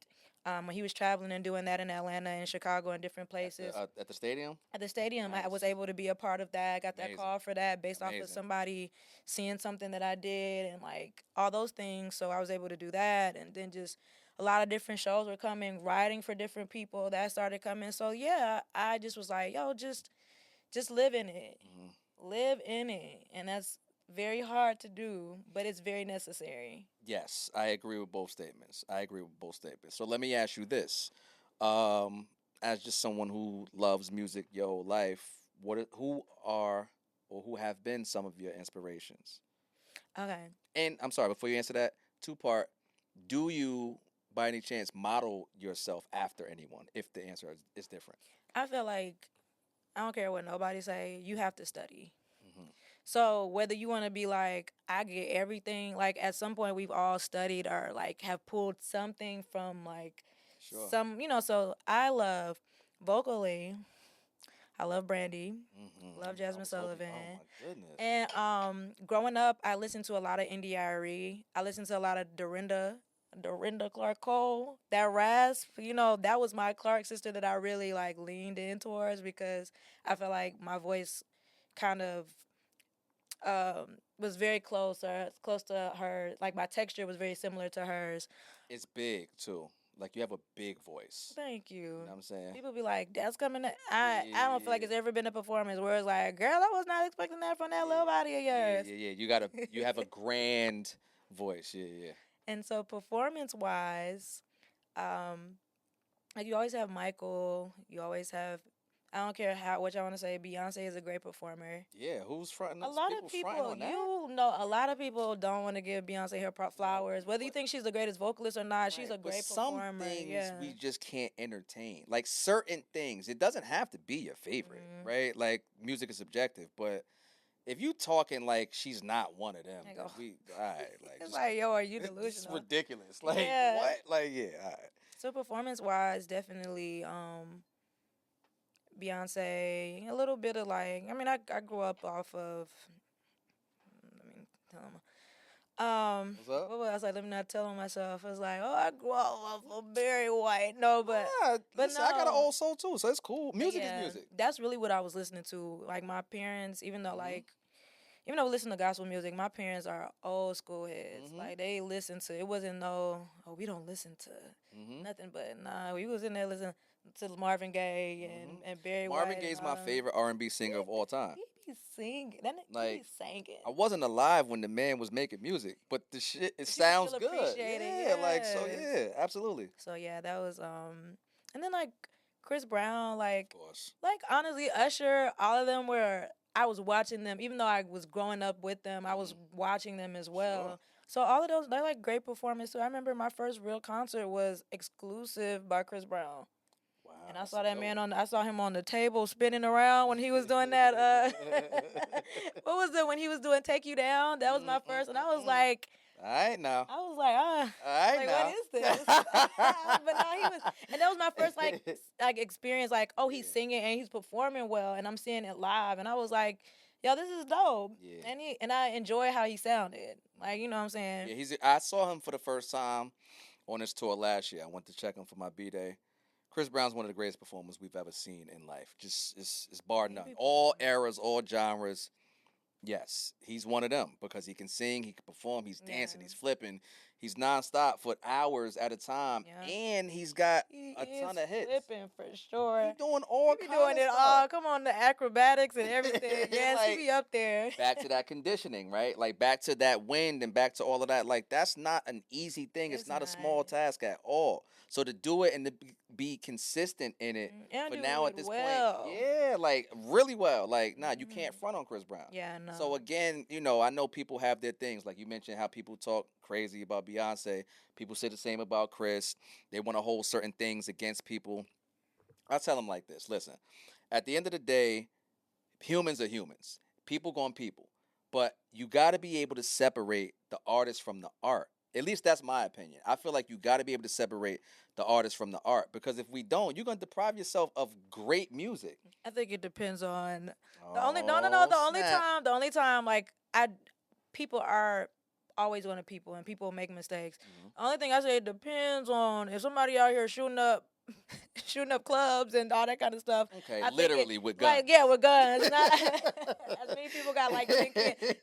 when he was traveling and doing that in Atlanta and Chicago and different places. At the stadium. At the stadium, I was Nice. able to be a part of that. I got that Amazing. call for that based off of Amazing. somebody seeing something that I did and like all those things. So I was able to do that. And then just a lot of different shows were coming, writing for different people that started coming. So yeah, I just was like, yo, just live in it. Hmm. Live in it. And that's very hard to do, but it's very necessary. Yes, I agree with both statements. I agree with both statements. So let me ask you this: um, as just someone who loves music your whole life, who are or who have been some of your inspirations? Okay. And I'm sorry, before you answer that, two-part, do you by any chance model yourself after anyone if the answer is different? I feel like I don't care what nobody say. You have to study. Hmm. So whether you want to be like, I get everything. Like at some point, we've all studied or like have pulled something from like Sure. some. So I love vocally. I love Brandy. Love I Jasmine was hoping. Sullivan. Oh my goodness. And growing up, I listened to a lot of India.Arie. I listened to a lot of Dorinda Clark Cole. That rasp, that was my Clark sister that I really like leaned in towards because I feel like my voice kind of was very close to her. Like my texture was very similar to hers. It's big too. Like you have a big voice. Thank You you. know what I'm saying? People be like, "That's coming." I don't feel like it's ever been a performance where it's like, "Girl, I was not expecting that from that little body of yours." Yeah. You have a grand voice. Yeah. And so performance wise, um, like you always have Michael. You always have. I don't care what y'all want to say. Beyonce is a great performer. Yeah. Who's fronting? A lot of fronting people, on that? a lot of people don't want to give Beyonce her flowers. Whether you think she's the greatest vocalist or not, she's a Right, but great some performer. things Yeah. we just can't entertain. Like certain things, it doesn't have to be your favorite, Mhm. right? Like music is subjective, but if you talking like she's not one of them, I then go, all right, like It's just, like, yo, are you this is delusional? ridiculous. Like Yeah. what? Like yeah, all right. So performance wise, definitely Beyonce. A little bit of like, I grew up off of. Let me tell him. What's up? What was I? Let me not telling myself. I was like, oh, I grew up off of Barry White. No, but Yeah, but listen, I got an no. old soul too, so it's cool. Music is Yeah, music. that's really what I was listening to. Like my parents, even though Mhm. even though we listen to gospel music, my parents are old school heads. Mhm. Like they listen to it wasn't no we don't listen to Mhm. nothing but we was in there listening to Marvin Gaye Mhm. and Barry Marvin White Gaye's and my favorite R&B singer of all time. He be singing. That he Like be singing. I wasn't alive when the man was making music, but the shit it But you can sounds still good. appreciate it. Yeah, like so Yes. yeah, absolutely. So yeah, that was and then like Chris Brown, Of course. like honestly, Usher, all of them were I was watching them, even though I was growing up with them, I was watching them as well. Sure. So all of those they're like great performance too. I remember my first real concert was Exclusive by Chris Brown. Wow. And I that's saw a that dope man one. I saw him on the table spinning around when he was doing that what was it when he was doing Take You Down? That was my first and I was like All right now. All right All right like now. what is this? But no, he was, and that was my first like experience. Like, oh, he's Yeah. singing and he's performing well, and I'm seeing it live, and I was like, yo, this is dope. Yeah. And I enjoy how he sounded. Like, you know what I'm saying? Yeah, I saw him for the first time on his tour last year. I went to check him for my B-Day. Chris Brown's one of the greatest performers we've ever seen in life. Just it's bar He none. be All performing. eras, all genres. Yes, he's one of them because he can sing, he can perform, he's dancing, Yeah. he's flipping, he's nonstop for hours at a time, Yeah. and he's got He a ton of hits. flipping for sure. He's doing all He be kinds doing of it stuff. all. Come on, the acrobatics and everything. Yes, Like, he be up there. Back to that conditioning, right? Like back to that wind and back to all of that. Like that's not an easy thing. It's It's not a not. small task at all. So to do it and to be consistent in it, And but do now it at this well. point, yeah, like really well. Like nah, you can't Mhm. front on Chris Brown. Yeah, no. So again, I know people have their things. Like you mentioned, how people talk crazy about Beyonce. People say the same about Chris. They want to hold certain things against people. I tell them like this: listen, at the end of the day, humans are humans. People going people. But you got to be able to separate the artist from the art. At least that's my opinion. I feel like you got to be able to separate the artist from the art because if we don't, you're going to deprive yourself of great music. I think it depends on Oh, the only snap. the only time like people are always going to people and people make mistakes. Mhm. The only thing I say it depends on if somebody out here shooting up shooting up clubs and all that kind of stuff. Okay, I think literally with guns. Like yeah, with guns. Not as many people got like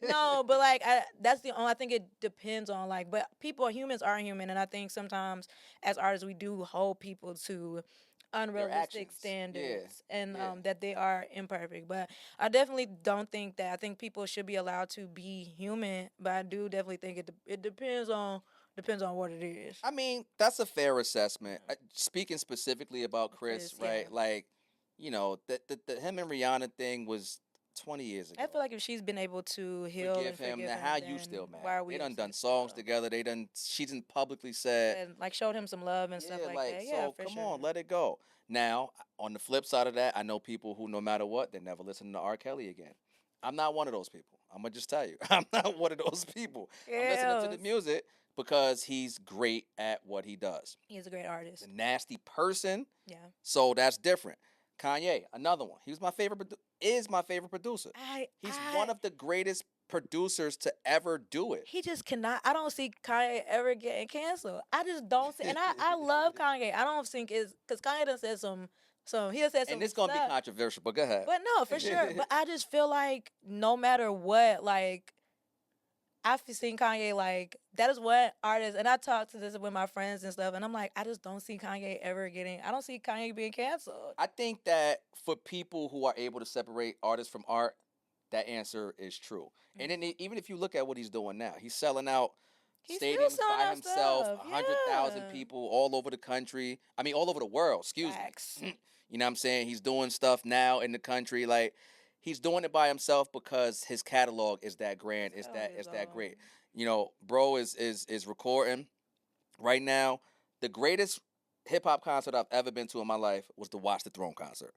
no, but like that's the only. I think it depends on like, but humans are human, and I think sometimes as artists we do hold people to unrealistic actions. standards and yeah. that they are imperfect. But I definitely don't think that. I think people should be allowed to be human, but I do definitely think it depends on what it is. I mean, that's a fair assessment. Speaking specifically about Chris, Chris, right? yeah. Like, the him and Rihanna thing was 20 years ago. I feel like if she's been able to heal Forgive and him. forgive Now, him, how then you still mad? why are we They done upset songs still? together. She done publicly said, And like showed him some love and stuff yeah, like like, that. Yeah, so for come sure. on, let it go. Now, on the flip side of that, I know people who, no matter what, they never listen to R. Kelly again. I'm not one of those people. I'm gonna just tell you, I'm not one of those people. I'm listening to the Yes. music because he's great at what he does. He's a great artist. The nasty person, Yeah. so that's different. Kanye, another one. He was my favorite. Is my favorite producer. He's one of the greatest producers to ever do it. He just cannot. I don't see Kanye ever getting canceled. I just don't see. And I love Kanye. I don't think it's because Kanye done said some. He done said some And it's gonna be stuff. controversial, but go ahead. But no, for sure. But I just feel like no matter what, like I've seen Kanye like that is what artists. And I talk to this with my friends and stuff, and I'm like, I just don't see Kanye ever getting. I don't see Kanye being canceled. I think that for people who are able to separate artists from art, that answer is true. And then even if you look at what he's doing now, he's selling out He's still stadiums selling by out himself, stuff. 100,000 Yeah. people all over the country. I mean, all over the world. Excuse Facts. me. You know what I'm saying? He's doing stuff now in the country. Like he's doing it by himself because his catalog is that grand. His It's catalog that is great. You know, bro is recording right now. The greatest hip hop concert I've ever been to in my life was the Watch the Throne concert.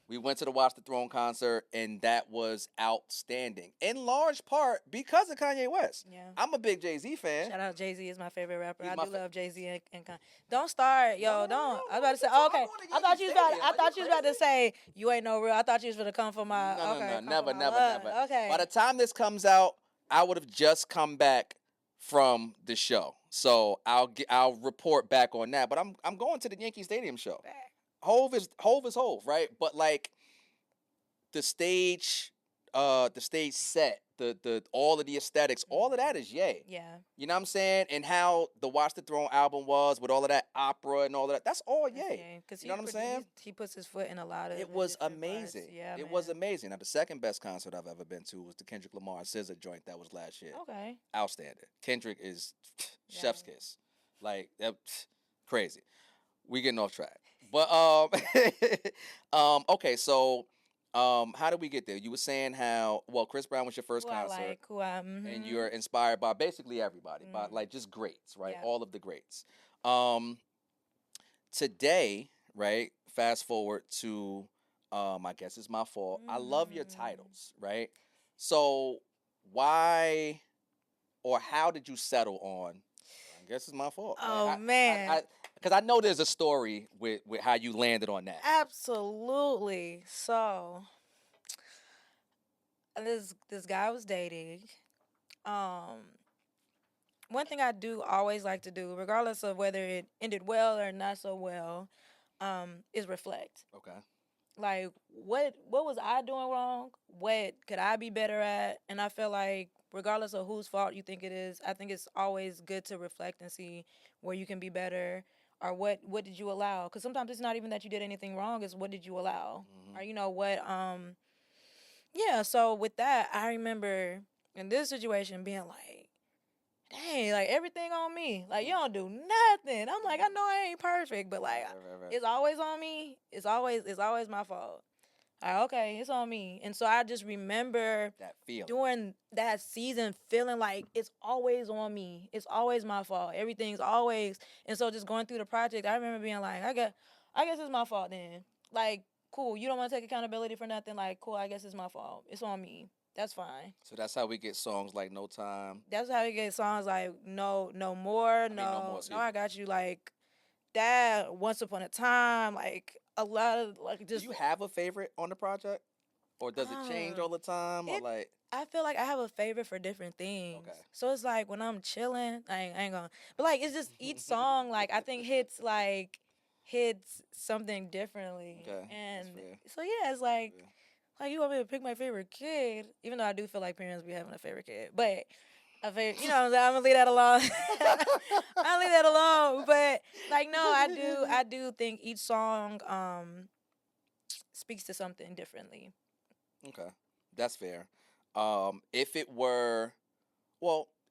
We went to the Watch the Throne concert, and that was outstanding, in large part because of Kanye West. Yeah. I'm a big Jay-Z fan. Shout out Jay-Z is my favorite rapper. He's I my do love Jay-Z and Kanye. Don't start, yo. Don't. I was about to say, I'm okay. going to I thought Yankee you was about. Stadium. I Are thought you you was about to crazy? say you ain't no real. I thought you was gonna come for my. No, Okay. come never, for my never, love. never. Okay. By the time this comes out, I would have just come back from the show, so I'll report back on that. But I'm going to the Yankee Stadium show. Hove is Hove, right? But like the stage set, the all of the aesthetics, all of that is Ye. Yeah. You know what I'm saying? And how the Watch the Throne album was with all of that opera and all of that. That's all Ye. Because You know what I'm saying? He puts his foot in a lot of. It the was different amazing. Parts. Yeah, it man. was amazing. Now the second best concert I've ever been to was the Kendrick Lamar and SZA joint that was last year. Okay. Outstanding. Kendrick is chef's Yeah. kiss. Like that, crazy. We getting off track. But okay, so how did we get there? You were saying how Chris Brown was your first Who concert. I like, who I. Mm-hmm. And you're inspired by basically everybody, by like just greats, right? Yeah. All of the greats. Today, right? Fast forward to, I guess it's my fault. I love your titles, right? So why or how did you settle on? I guess it's my fault. Oh, man. Because I know there's a story with how you landed on that. Absolutely. So this guy I was dating. One thing I do always like to do, regardless of whether it ended well or not so well, is reflect. Okay. Like what was I doing wrong? What could I be better at? And I feel like regardless of whose fault you think it is, I think it's always good to reflect and see where you can be better or what did you allow? Because sometimes it's not even that you did anything wrong, it's what did you allow? Mm-hmm. Or you know what yeah, so with that, I remember in this situation being like, dang, like everything on me. Like you don't do nothing. I'm like, I know I ain't perfect, but like Right. it's always on me. It's always my fault. Like, okay, it's on me. And so I just remember That feeling. during that season feeling like it's always on me. It's always my fault. Everything's always. And so just going through the project, I remember being like, I guess it's my fault then. Like, cool, you don't want to take accountability for nothing. Like, cool, I guess it's my fault. It's on me. That's fine. So that's how we get songs like No Time. That's how we get songs like No More, No, I Got You, like that, Once Upon a Time, like a lot of like just. Do you have a favorite on the project? Or does it change all the time? Or like I feel like I have a favorite for different things. Okay. So it's like when I'm chilling, I ain't gonna, but like it's just each song like I think hits something differently. Okay, And that's fair. so yeah, it's like Yeah. like you want me to pick my favorite kid, even though I do feel like parents be having a favorite kid, but a favorite, you know what I'm saying? I'm gonna leave that alone. I'll leave that alone. But like no, I do think each song speaks to something differently. Okay, that's fair. If it were,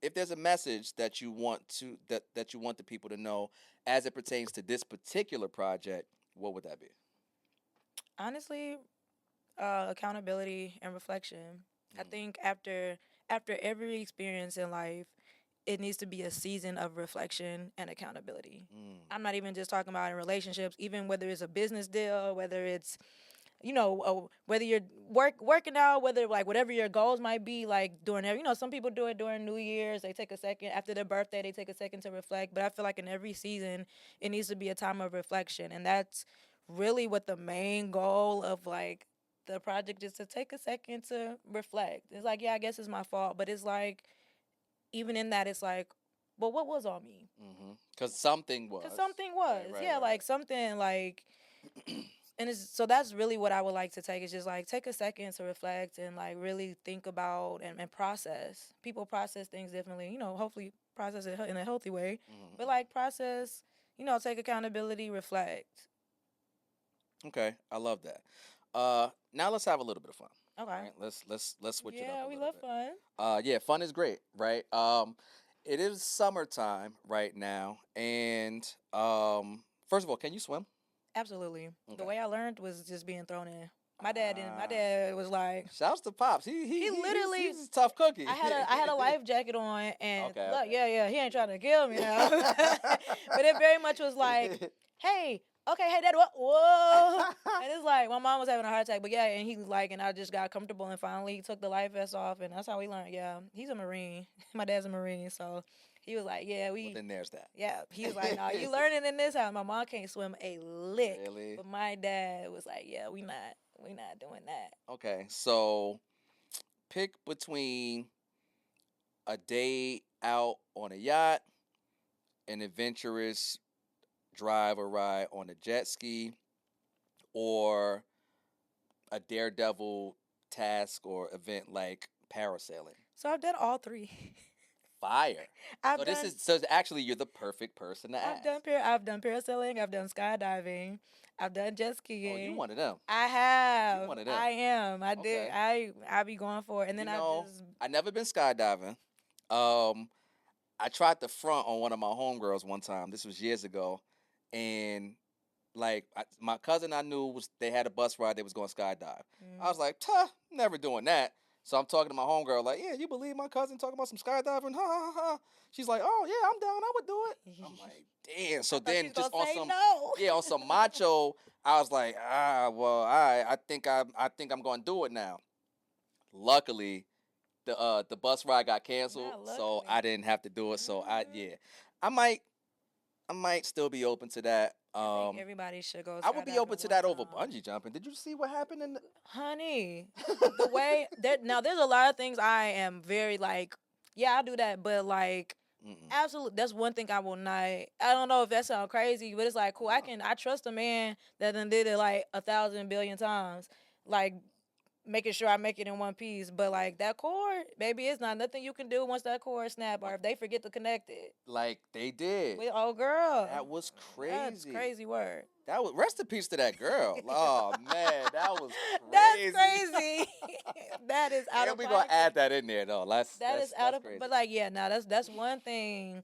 if there's a message that you want that you want the people to know as it pertains to this particular project, what would that be? Honestly, Accountability and reflection. I Mm, think after every experience in life, it needs to be a season of reflection and accountability. mm, I'm not even just talking about in relationships, even whether it's a business deal, whether it's whether you're working out, whether like whatever your goals might be, like during every, some people do it during New Year's. They take a second after their birthday. They take a second to reflect. But I feel like in every season, it needs to be a time of reflection, and that's really what the main goal of like the project is, to take a second to reflect. It's like, yeah, I guess it's my fault, but it's like even in that, it's like, well, what was on me? mm-hmm. Because something Because was. something Right, was, right, yeah, right, like something like, right. and it's, so that's really what I would like to take, is just like take a second to reflect and like really think about and process. People process things differently, hopefully process it in a healthy way, but Mhm. like process, take accountability, reflect. Okay, I love that. Now let's have a little bit of fun. Okay. Right? Let's switch it up Yeah, a we little love bit. fun. Yeah, fun is great, right? It is summertime right now, and first of all, can you swim? Absolutely. The Okay. way I learned was just being thrown in. My dad didn't. My Ah, dad was like, shouts to pops. He he he he he's literally. he's a tough cookie. I had a life jacket on, and Okay, look, okay. yeah, yeah, he ain't trying to kill me now. But it very much was like, hey, okay, hey, dad, what? Whoa. And it's like my mom was having a heart attack, but yeah, and he was like, and I just got comfortable and finally took the life vest off, and that's how we learned. Yeah, he's a Marine. My dad's a Marine, so he was like, yeah, Well, then there's that. yeah. He was like, nah, you learning in this house. My mom can't swim a lick, Really? but my dad was like, yeah, we not doing that. Okay, so pick between a day out on a yacht, an adventurous drive or ride on a jet ski, or a daredevil task or event like parasailing. So I've done all three. Fire. I've So this done is so actually you're the perfect person to I've ask. done I've done parasailing, I've done skydiving, I've done jet Oh, you skiing. one of them. I You have. one of them. I am. I did. Okay. I be going for it, and You then I know, just. I never been skydiving. Um, I tried the front on one of my homegirls one time. This was years ago, and like my cousin I knew was they had a bus ride. They was going skydive. I was like, "Tuh, never doing that." So I'm talking to my homegirl like, "Yeah, you believe my cousin talking about some skydiving?" Ha ha ha. She's like, "Oh yeah, I'm down. I would do it." I'm like, "Damn." So I thought she then was just gonna on say some no. yeah on some macho, I was like, well, all right. I think I'm gonna do it now. Luckily, the bus ride got canceled, Not so luckily. I didn't have to do it. So Mhm. yeah, I might I might still be open to that. I think everybody should go I would be open skydiving to one that over time. bungee jumping. Did you see what happened in the? Honey, the way that now there's a lot of things I am very like, yeah, I do that, but like Mm-mm. absolutely, that's one thing I will not. I don't know if that sounds crazy, but it's like cool. No. I trust a man that done did it like 1,000 billion times, like making sure I make it in one piece. But like that cord, baby, it's not nothing you can do once that cord snap or if they forget to connect it. Like they did. With oh girl, That was that's crazy. crazy word. That was rest in peace to that girl. Oh man, that was That's crazy. crazy. That is out And of we gonna pocket. add that in there though. That's That is that's out that's of, crazy. but like, yeah, nah, that's one thing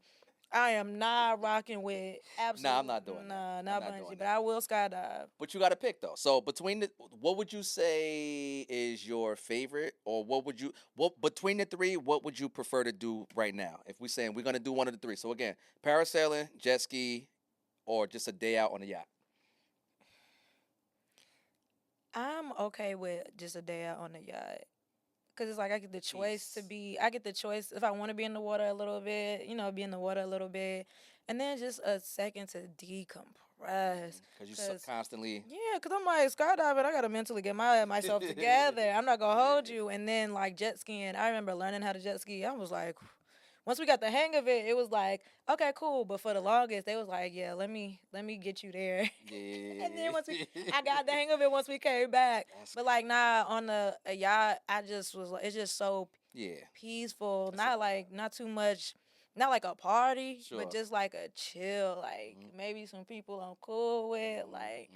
I am not rocking with. Nah, I'm Absolutely, not doing that. nah, I'm not not bungee, doing but that. I will skydive. But you got to pick though. So between the, what would you say is your favorite, or what between the three, what would you prefer to do right now? If we saying we're gonna do one of the three. So again, parasailing, jet ski, or just a day out on a yacht. I'm okay with just a day out on the yacht. Cause it's like I get the choice to Peace. be. I get the choice if I want to be in the water a little bit, be in the water a little bit, and then just a second to decompress. Because you Cause constantly. yeah, cause I'm like skydiving. I gotta mentally get myself together. I'm not gonna hold you. And then like jet skiing, I remember learning how to jet ski. I was like, once we got the hang of it, it was like okay, cool. But for the longest, they was like, yeah, let me get you there. And then once I got the hang of it once we came back. That's But like nah, on the a yacht, I just was like, it's just so yeah. peaceful. That's a Not vibe. like not too much. not like a party, Sure. but just like a chill, like maybe some people I'm cool with, like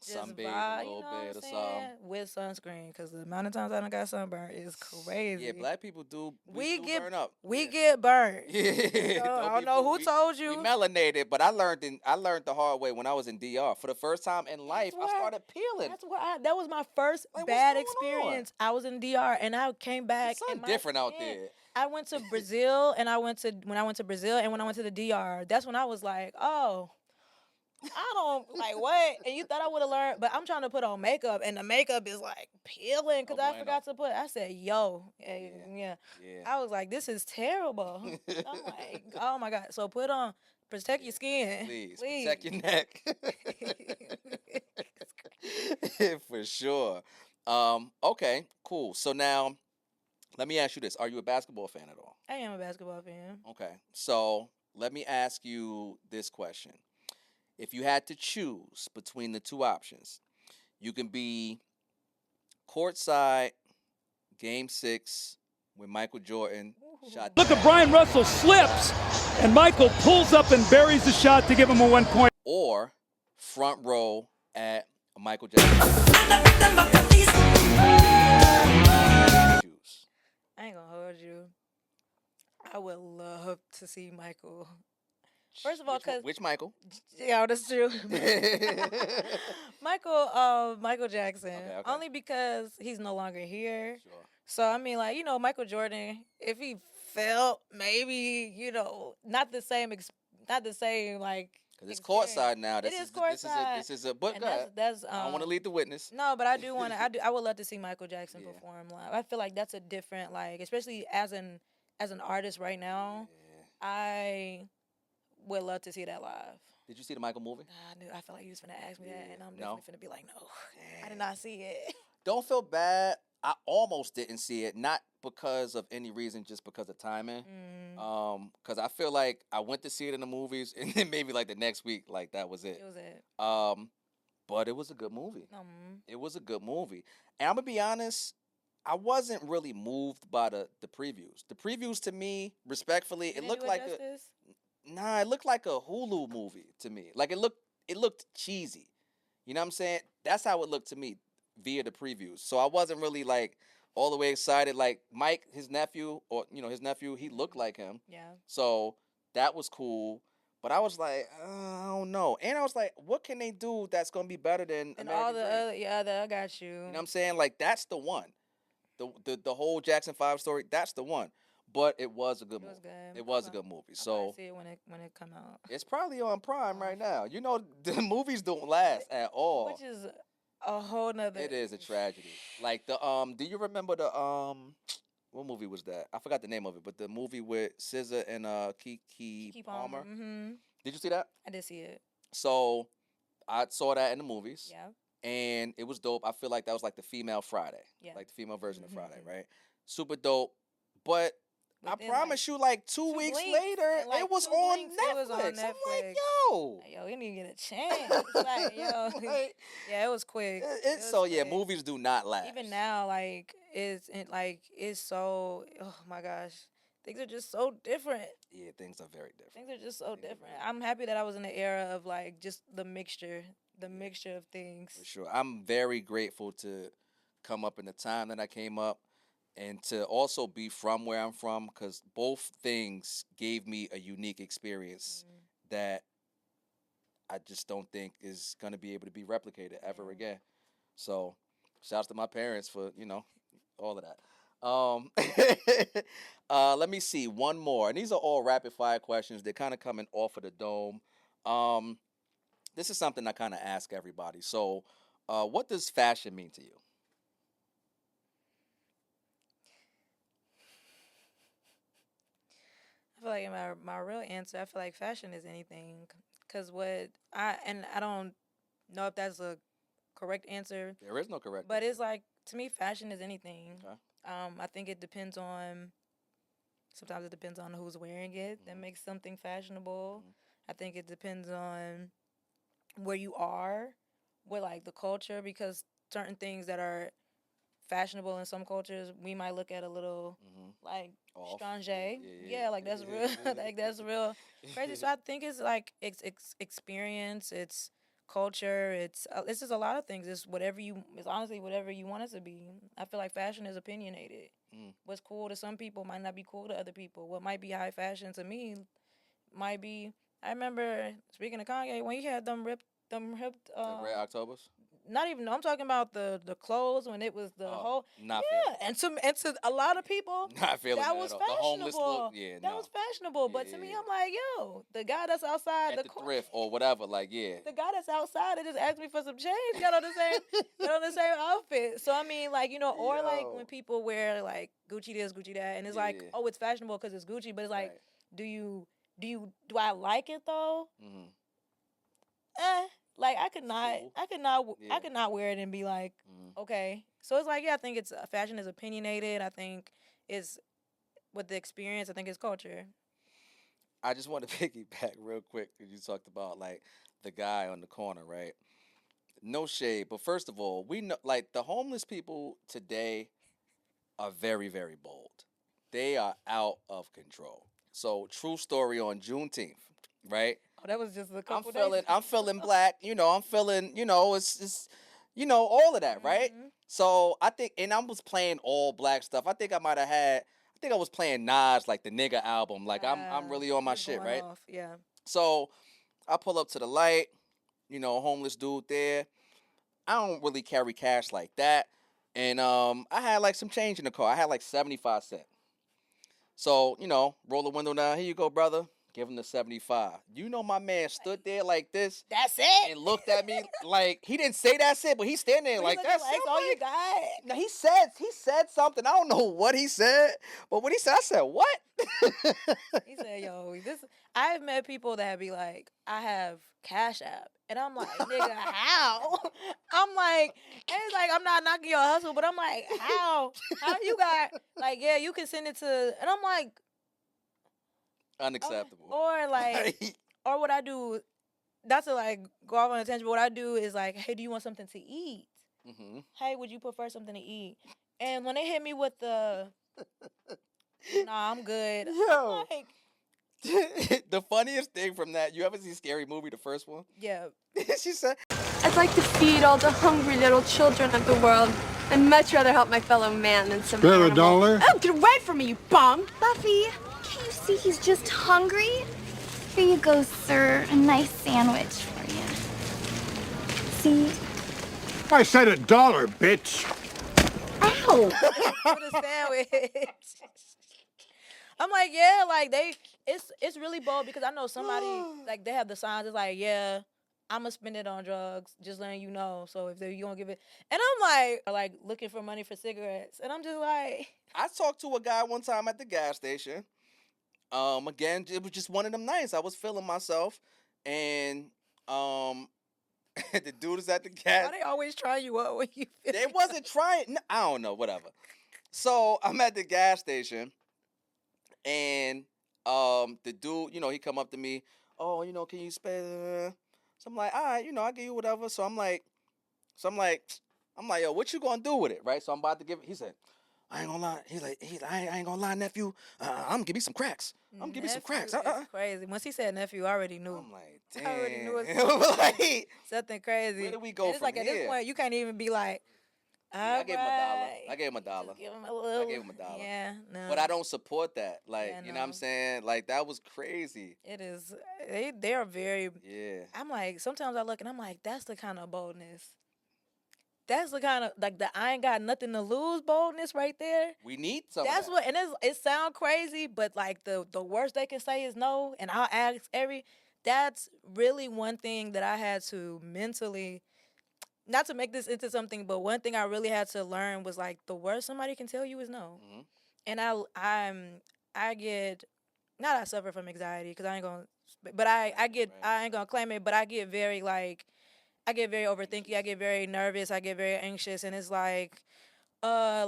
just Sunbathe vibe, a you little know what I'm bit or saying? something. With sunscreen, because the amount of times I done got sunburned is crazy. Yeah, black people do. we do get burn up. we Yeah. get burned. Yeah, I don't know who told we you. melanated, but I learned the hard way when I was in DR. For the first time in life, I where- started peeling. That was my first Like, what's bad going experience. I was in DR and I came back It's something and my different out skin- there. I went to Brazil and when I went to Brazil and when I went to the DR, that's when I was like, oh, I don't like what. And you thought I would have learned, but I'm trying to put on makeup and the makeup is like peeling because Oh, I bueno. forgot to put. I said, yo, yeah. Yeah. I was like, this is terrible. I'm like, oh my god. So put on, protect your skin, Please protect your neck. For sure. Okay, cool. So now, let me ask you this: are you a basketball fan at all? I am a basketball fan. Okay. So let me ask you this question: if you had to choose between the two options, you can be courtside, Game 6, when Michael Jordan shot. Look at Brian Russell slips, and Michael pulls up and buries the shot to give him a 1 point. Or front row at Michael Jackson. Choose. I ain't gonna hold you. I would love to see Michael. First of all, which Michael? Yeah, that's true. Michael Jackson. Okay. Only because he's no longer here. Sure. So I mean, like, Michael Jordan, if he felt maybe, not the same like. Because it's experience. courtside now. It is courtside. This is a but And go ahead. that's I don't want to lead the witness. No, but I do want to. I would love to see Michael Jackson Yeah. perform live. I feel like that's a different, like, especially as an artist right now. Yeah. I would love to see that live. Did you see the Michael movie? I felt like you was finna ask me that, and I'm No? definitely finna be like, no, I did not see it. Don't feel bad. I almost didn't see it, not because of any reason, just because of timing. Because I feel like I went to see it in the movies, and then maybe like the next week, like that was it. It was it. But it was a good movie. Um, It was a good movie, and I'm gonna be honest. I wasn't really moved by the previews. The previews to me, respectfully, it looked like it looked like a Hulu movie to me. Like it looked cheesy. You know what I'm saying? That's how it looked to me via the previews. So I wasn't really like all the way excited. Like Mike, his nephew, he looked like him. Yeah. So that was cool. But I was like, I don't know. And I was like, what can they do that's gonna be better than And American all the Dream? I got you. You know what I'm saying? Like that's the one. The whole Jackson 5 story, that's the one. But it was a good movie. It was a good movie. So see it when it come out. it's probably on Prime right now. You know, the movies don't last at all. Which is a whole nother. It is a tragedy. Like do you remember the what movie was that? I forgot the name of it, but the movie with SZA and Keke Palmer. Mm-hmm. Did you see that? I did see it. So I saw that in the movies. Yeah. And it was dope. I feel like that was like the female Friday. Yeah. Like the female version of Friday, right? Super dope. But I Within, promise you, like two weeks blinks, later, and, like, it was 2 on blinks, Netflix. it was on I'm like, Netflix. yo. Yo, we didn't get a chance. Like, yo. Like, Yeah, it was quick. yeah, movies do not last. Even now, like, it's so, oh my gosh. Things are just so different. Yeah, things are very different. Things are just so different. I'm happy that I was in the era of, like, just the mixture of things. For sure. I'm very grateful to come up in the time that I came up and to also be from where I'm from, because both things gave me a unique experience that I just don't think is going to be able to be replicated ever again. So shouts to my parents for, all of that. Let me see one more, and these are all rapid fire questions. They're kind of coming off of the dome. This is something I kind of ask everybody. So, what does fashion mean to you? I feel like my real answer, I feel like fashion is anything. Because I don't know if that's a correct answer. There is no correct But answer. it's like, to me, fashion is anything. Okay. I think it depends on, sometimes it depends on who's wearing it that makes something fashionable. I think it depends on where you are with, like, the culture, because certain things that are fashionable in some cultures, we might look at a little like Off. strange. Yeah. Like that's real. Like that's real crazy. So I think it's like it's experience, it's culture, it's just a lot of things. It's honestly whatever you want it to be. I feel like fashion is opinionated. What's cool to some people might not be cool to other people. What might be high fashion to me might be. I remember speaking to Kanye when he had them hipped. The Red Octobers. Not even. I'm talking about the clothes when it was the whole. Not and to a lot of people, not feeling that was at all. fashionable. The homeless look, yeah, that was fashionable. But to me, I'm like, yo, the guy that's outside at the thrift or whatever, like the guy that's outside that just asked me for some change got on the same outfit. So I mean, like or like when people wear like Gucci this, Gucci that, and it's like, oh, it's fashionable because it's Gucci, but it's like, do I like it though? Like I could not wear it and be like, okay. So it's like, I think it's fashion is opinionated. I think it's with the experience. I think it's culture. I just want to piggyback real quick because you talked about like the guy on the corner, right? No shade, but first of all, we know like the homeless people today are very, very bold. They are out of control. So true story on Juneteenth, right? Oh, that was just a couple days. I'm feeling black, I'm feeling, it's all of that, right? So I think, and I was playing all black stuff. I think I was playing Nas, like the nigga album. Like I'm really on my shit, right? Yeah. So I pull up to the light, homeless dude there. I don't really carry cash like that. And I had like some change in the car. I had like 75 cents. So, roll the window down. Here you go, brother. Give him the 75. My man stood there like this. That's it. And looked at me like he didn't say that's it, but he's standing there like that's it. All you got. No, he said something. I don't know what he said, but when he said, I said, what? He said, yo, I've met people that be like, I have Cash App. And I'm like, nigga, how? I'm like, and it's like, I'm not knocking your hustle, but I'm like, how? How you got, like, yeah, you can send it to, and I'm like, unacceptable. Or like, or what I do, not to like go off on a tangent, but what I do is like, hey, do you want something to eat? Hey, would you prefer something to eat? And when they hit me with the, nah, I'm good. Yo. I'm like, the funniest thing from that, you ever see Scary Movie, the first one? Yeah. She said, I'd like to feed all the hungry little children of the world. I'd much rather help my fellow man than some $1 animal. dollar? Oh, get away from me, you bum! Buffy, can't you see he's just hungry? Here you go, sir. A nice sandwich for you. See? I said $1, bitch. Ow! With a sandwich. I'm like, yeah, like it's really bold because I know somebody, like they have the signs, it's like, yeah, I'm gonna spend it on drugs, just letting you know. So if you don't give it, and I'm like looking for money for cigarettes, and I'm just like. I talked to a guy one time at the gas station. Again, it was just one of them nights. I was feeling myself, and the dude is at the gas. Why they always try you up when you? They wasn't trying. No, I don't know. Whatever. So I'm at the gas station, and the dude, he come up to me. Oh, can you spend? So I'm like, all right, I'll give you whatever. So I'm like, yo, what you gonna do with it, right? So I'm about to give it. He said, I ain't gonna lie. He's like, I ain't gonna lie, nephew. I'm gonna give me some cracks. I'm gonna give me some cracks. Crazy. Once he said nephew, I already knew. I'm like, damn. I already knew it was like, something crazy. where do we go and it's from like here? At this point, you can't even be like, I gave him $1. I gave him $1. Just give him a little. I gave him $1. Yeah, no. But I don't support that. Like, Yeah, you know what I'm saying? Like, that was crazy. It is. They are very. Yeah. I'm like, sometimes I look and I'm like, that's the kind of boldness. That's the kind of like the I ain't got nothing to lose boldness right there. We need some. That's of what, and it sounds crazy, but like the worst they can say is no, and I'll ask That's really one thing that I had to mentally, not to make this into something, but one thing I really had to learn was like the worst somebody can tell you is no. And I get, not I suffer from anxiety because I ain't gonna, but I ain't gonna claim it, but I get very overthinking. I get very nervous. I get very anxious, and it's like, oh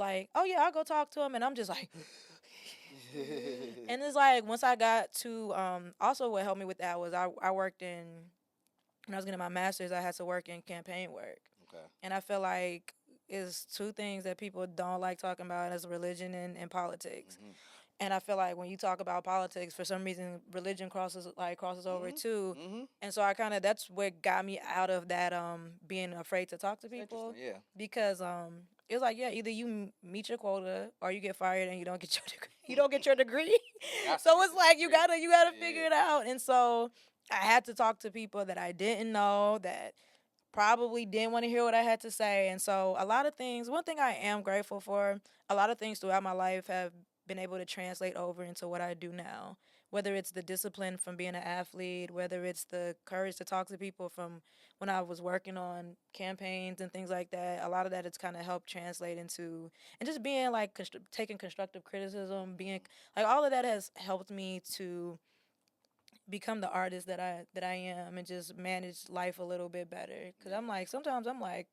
yeah, I'll go talk to him, and I'm just like, and it's like once I got to, also what helped me with that was I worked when I was getting my master's, I had to work in campaign work, and I feel like is two things that people don't like talking about as religion and politics. And I feel like when you talk about politics, for some reason, religion crosses over too. And so I kind of that's what got me out of that being afraid to talk to people. Yeah. Because it was like, yeah, either you meet your quota or you get fired and you don't get your degree. You don't get your degree. So it's like you gotta figure it out. And so I had to talk to people that I didn't know, that probably didn't want to hear what I had to say. And so a lot of things, one thing I am grateful for, a lot of things throughout my life have been able to translate over into what I do now. Whether it's the discipline from being an athlete, whether it's the courage to talk to people from when I was working on campaigns and things like that, a lot of that has kind of helped translate into, and just being like taking constructive criticism, being like all of that has helped me to become the artist that I am and just manage life a little bit better. Cause I'm like, sometimes I'm like,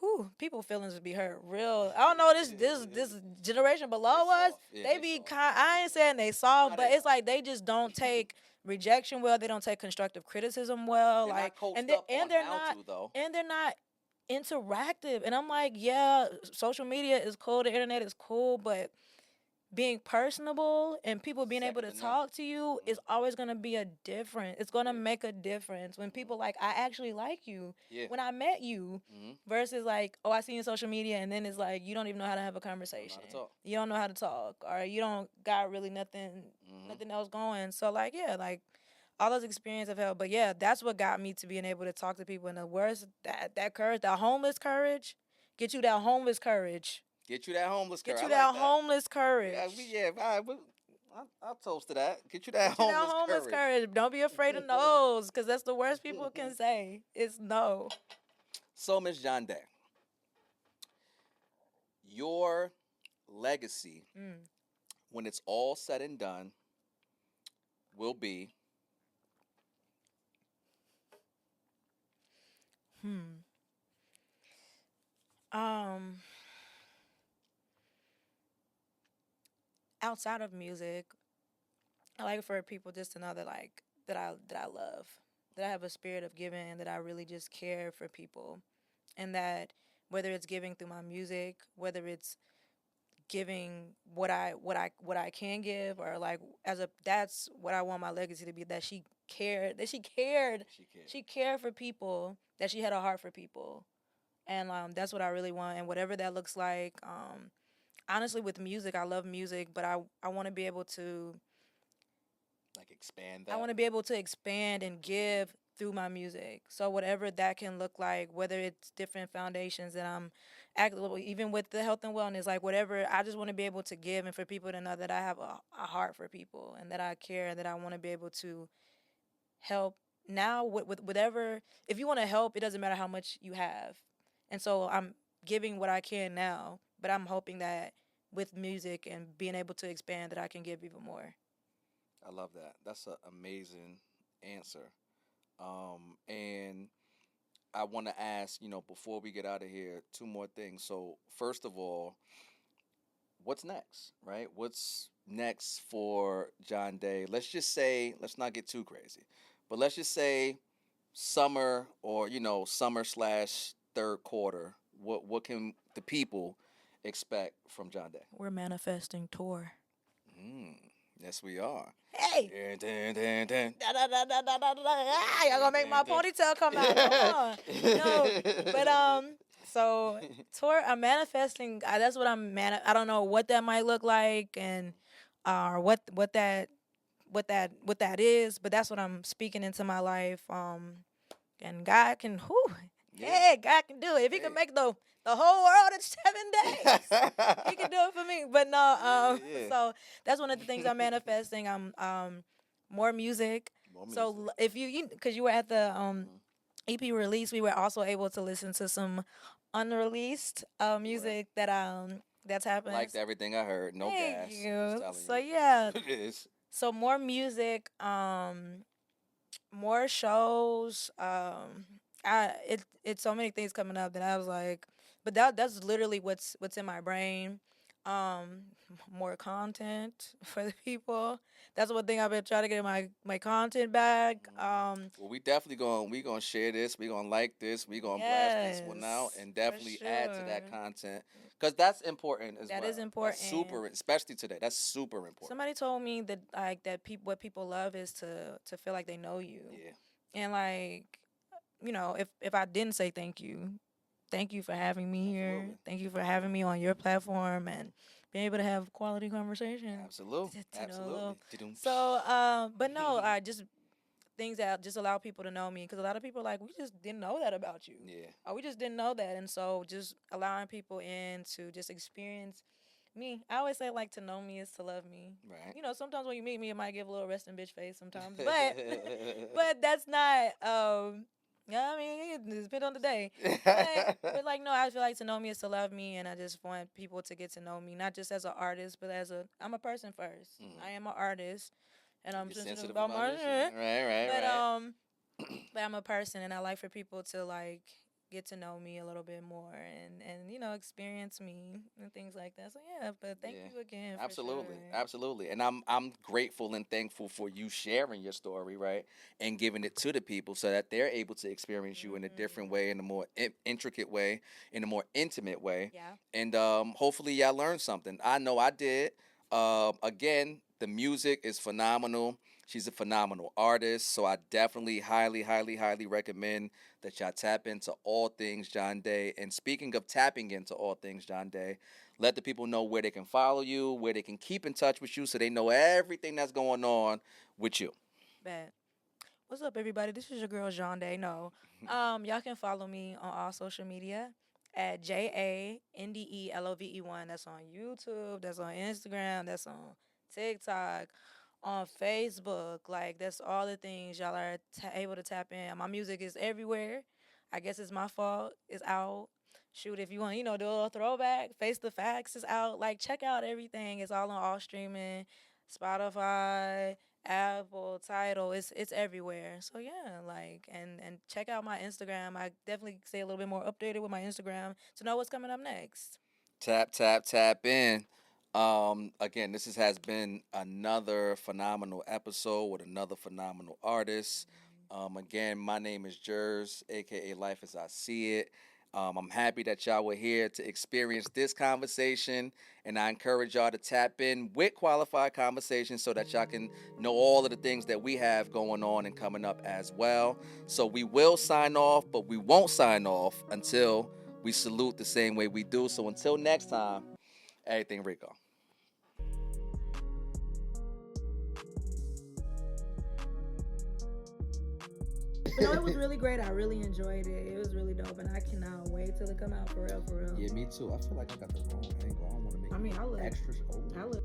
whoo, people feelings would be hurt real. I don't know, this generation below us, they be kind. I ain't saying they soft, but it's like they just don't take rejection well. They don't take constructive criticism well. They're not interactive. And I'm like, yeah, social media is cool, the internet is cool, but being personable and people being able to talk to you is always going to be a difference. It's going to make a difference when people like, I actually like you when I met you versus like, oh, I see you on social media, and then it's like, you don't even know how to have a conversation. You don't know how to talk, or you don't got really nothing else going. So like, yeah, like all those experiences have helped. But yeah, that's what got me to being able to talk to people. And the worst, that courage, that homeless courage, get you that homeless courage. Get you that homeless courage. Get you that homeless courage. I'll toast to that. Get you that homeless courage. Don't be afraid of no's, because that's the worst people can say is no. So, Miss Jandé, your legacy, when it's all said and done, will be outside of music, I like for people just to know that like that I love, that I have a spirit of giving, and that I really just care for people, and that whether it's giving through my music, whether it's giving what I can give, or like that's what I want my legacy to be, that she cared for people, that she had a heart for people. And that's what I really want, and whatever that looks like. Honestly, with music, I love music, but I want to be able to like expand that. I want to be able to expand and give through my music. So whatever that can look like, whether it's different foundations that I'm active, even with the health and wellness, like whatever, I just want to be able to give, and for people to know that I have a heart for people, and that I care, and that I want to be able to help. Now with whatever, if you want to help, it doesn't matter how much you have. And so I'm giving what I can now, but I'm hoping that with music and being able to expand, that I can give even more. I love that. That's an amazing answer. And I want to ask, before we get out of here, two more things. So first of all, what's next, right? What's next for Jandé? Let's just say, let's not get too crazy, but let's just say summer, or, summer/third quarter. What can the people expect from Jandé? We're manifesting tour. Yes, we are. Hey! Dun, dun, dun, dun. Y'all gonna make my ponytail come out. Come on. No, but so tour. I'm manifesting. That's what I don't know what that might look like, and or what that is. But that's what I'm speaking into my life. And God can. Yeah, God can do it. If He can make the whole world in 7 days, He can do it for me. But no, so that's one of the things I'm manifesting. I'm more music. So if because you were at the EP release, we were also able to listen to some unreleased music that's happened. Liked everything I heard. No gas. Thank you. So you. yeah, It is. So more music, more shows. It's so many things coming up that I was like, but that's literally what's in my brain. more content for the people. That's one thing I've been trying to get my content back. Well, we definitely gonna share this. We gonna like this. We gonna blast this one out, Yes, and for definitely add to that sure. content because that's important as That well. is That's super, important. especially today. That's super important. Somebody told me that like that people what people love is to feel like they know you. Yeah, And like, if I didn't say thank you for having me here. Absolutely. Thank you for having me on your platform and being able to have quality conversation. absolutely, You know, a absolutely. little- Didum. So, but no, I just things that just allow people to know me because a lot of people are like we just didn't know that about you. Yeah, Or we just didn't know that, and so just allowing people in to just experience me. I always say like to know me is to love me. right. Sometimes when you meet me, it might give a little resting bitch face sometimes, but but that's not. Yeah, I mean, it depends on the day. But like, no, I feel like to know me is to love me, and I just want people to get to know me, not just as an artist, but I'm a person first. Mhm. I am an artist, and I'm You're sensitive sensitive about my your shit. shit. Right, But right. but I'm a person, and I like for people to like get to know me a little bit more, and experience me and things like that. So yeah, but thank Yeah. you again. For Absolutely, sure. absolutely, and I'm grateful and thankful for you sharing your story, right, and giving it to the people so that they're able to experience you in a different way, in a more intricate way, in a more intimate way, Yeah. and hopefully y'all learned something. I know I did. Again, the music is phenomenal. She's a phenomenal artist, so I definitely highly, highly, highly recommend that y'all tap into all things Jandé. And speaking of tapping into all things Jandé, let the people know where they can follow you, where they can keep in touch with you, so they know everything that's going on with you. Bet. What's up, everybody? This is your girl Jandé. No, y'all can follow me on all social media at JANDELOVE1. That's on YouTube. That's on Instagram. That's on TikTok. On Facebook. Like that's all the things y'all are able to tap in. My music is everywhere. I guess it's my fault. It's out. Shoot, if you want, do a little throwback, Face the Facts is out. Like check out everything. It's all on all streaming, Spotify, Apple, Tidal. It's everywhere. So yeah, like and check out my Instagram. I definitely stay a little bit more updated with my Instagram to know what's coming up next. Tap, tap, tap in. Again, has been another phenomenal episode with another phenomenal artist. Again, my name is Jerz, aka Life as I See It. I'm happy that y'all were here to experience this conversation, and I encourage y'all to tap in with qualified conversations so that y'all can know all of the things that we have going on and coming up as well. So we will sign off, but we won't sign off until we salute the same way we do. So until next time, everything Rico. But no, it was really great. I really enjoyed it. It was really dope, and I cannot wait till it come out for real, for real. Yeah, me too. I feel like I got the wrong angle. I don't want to make I mean, I look extra. I look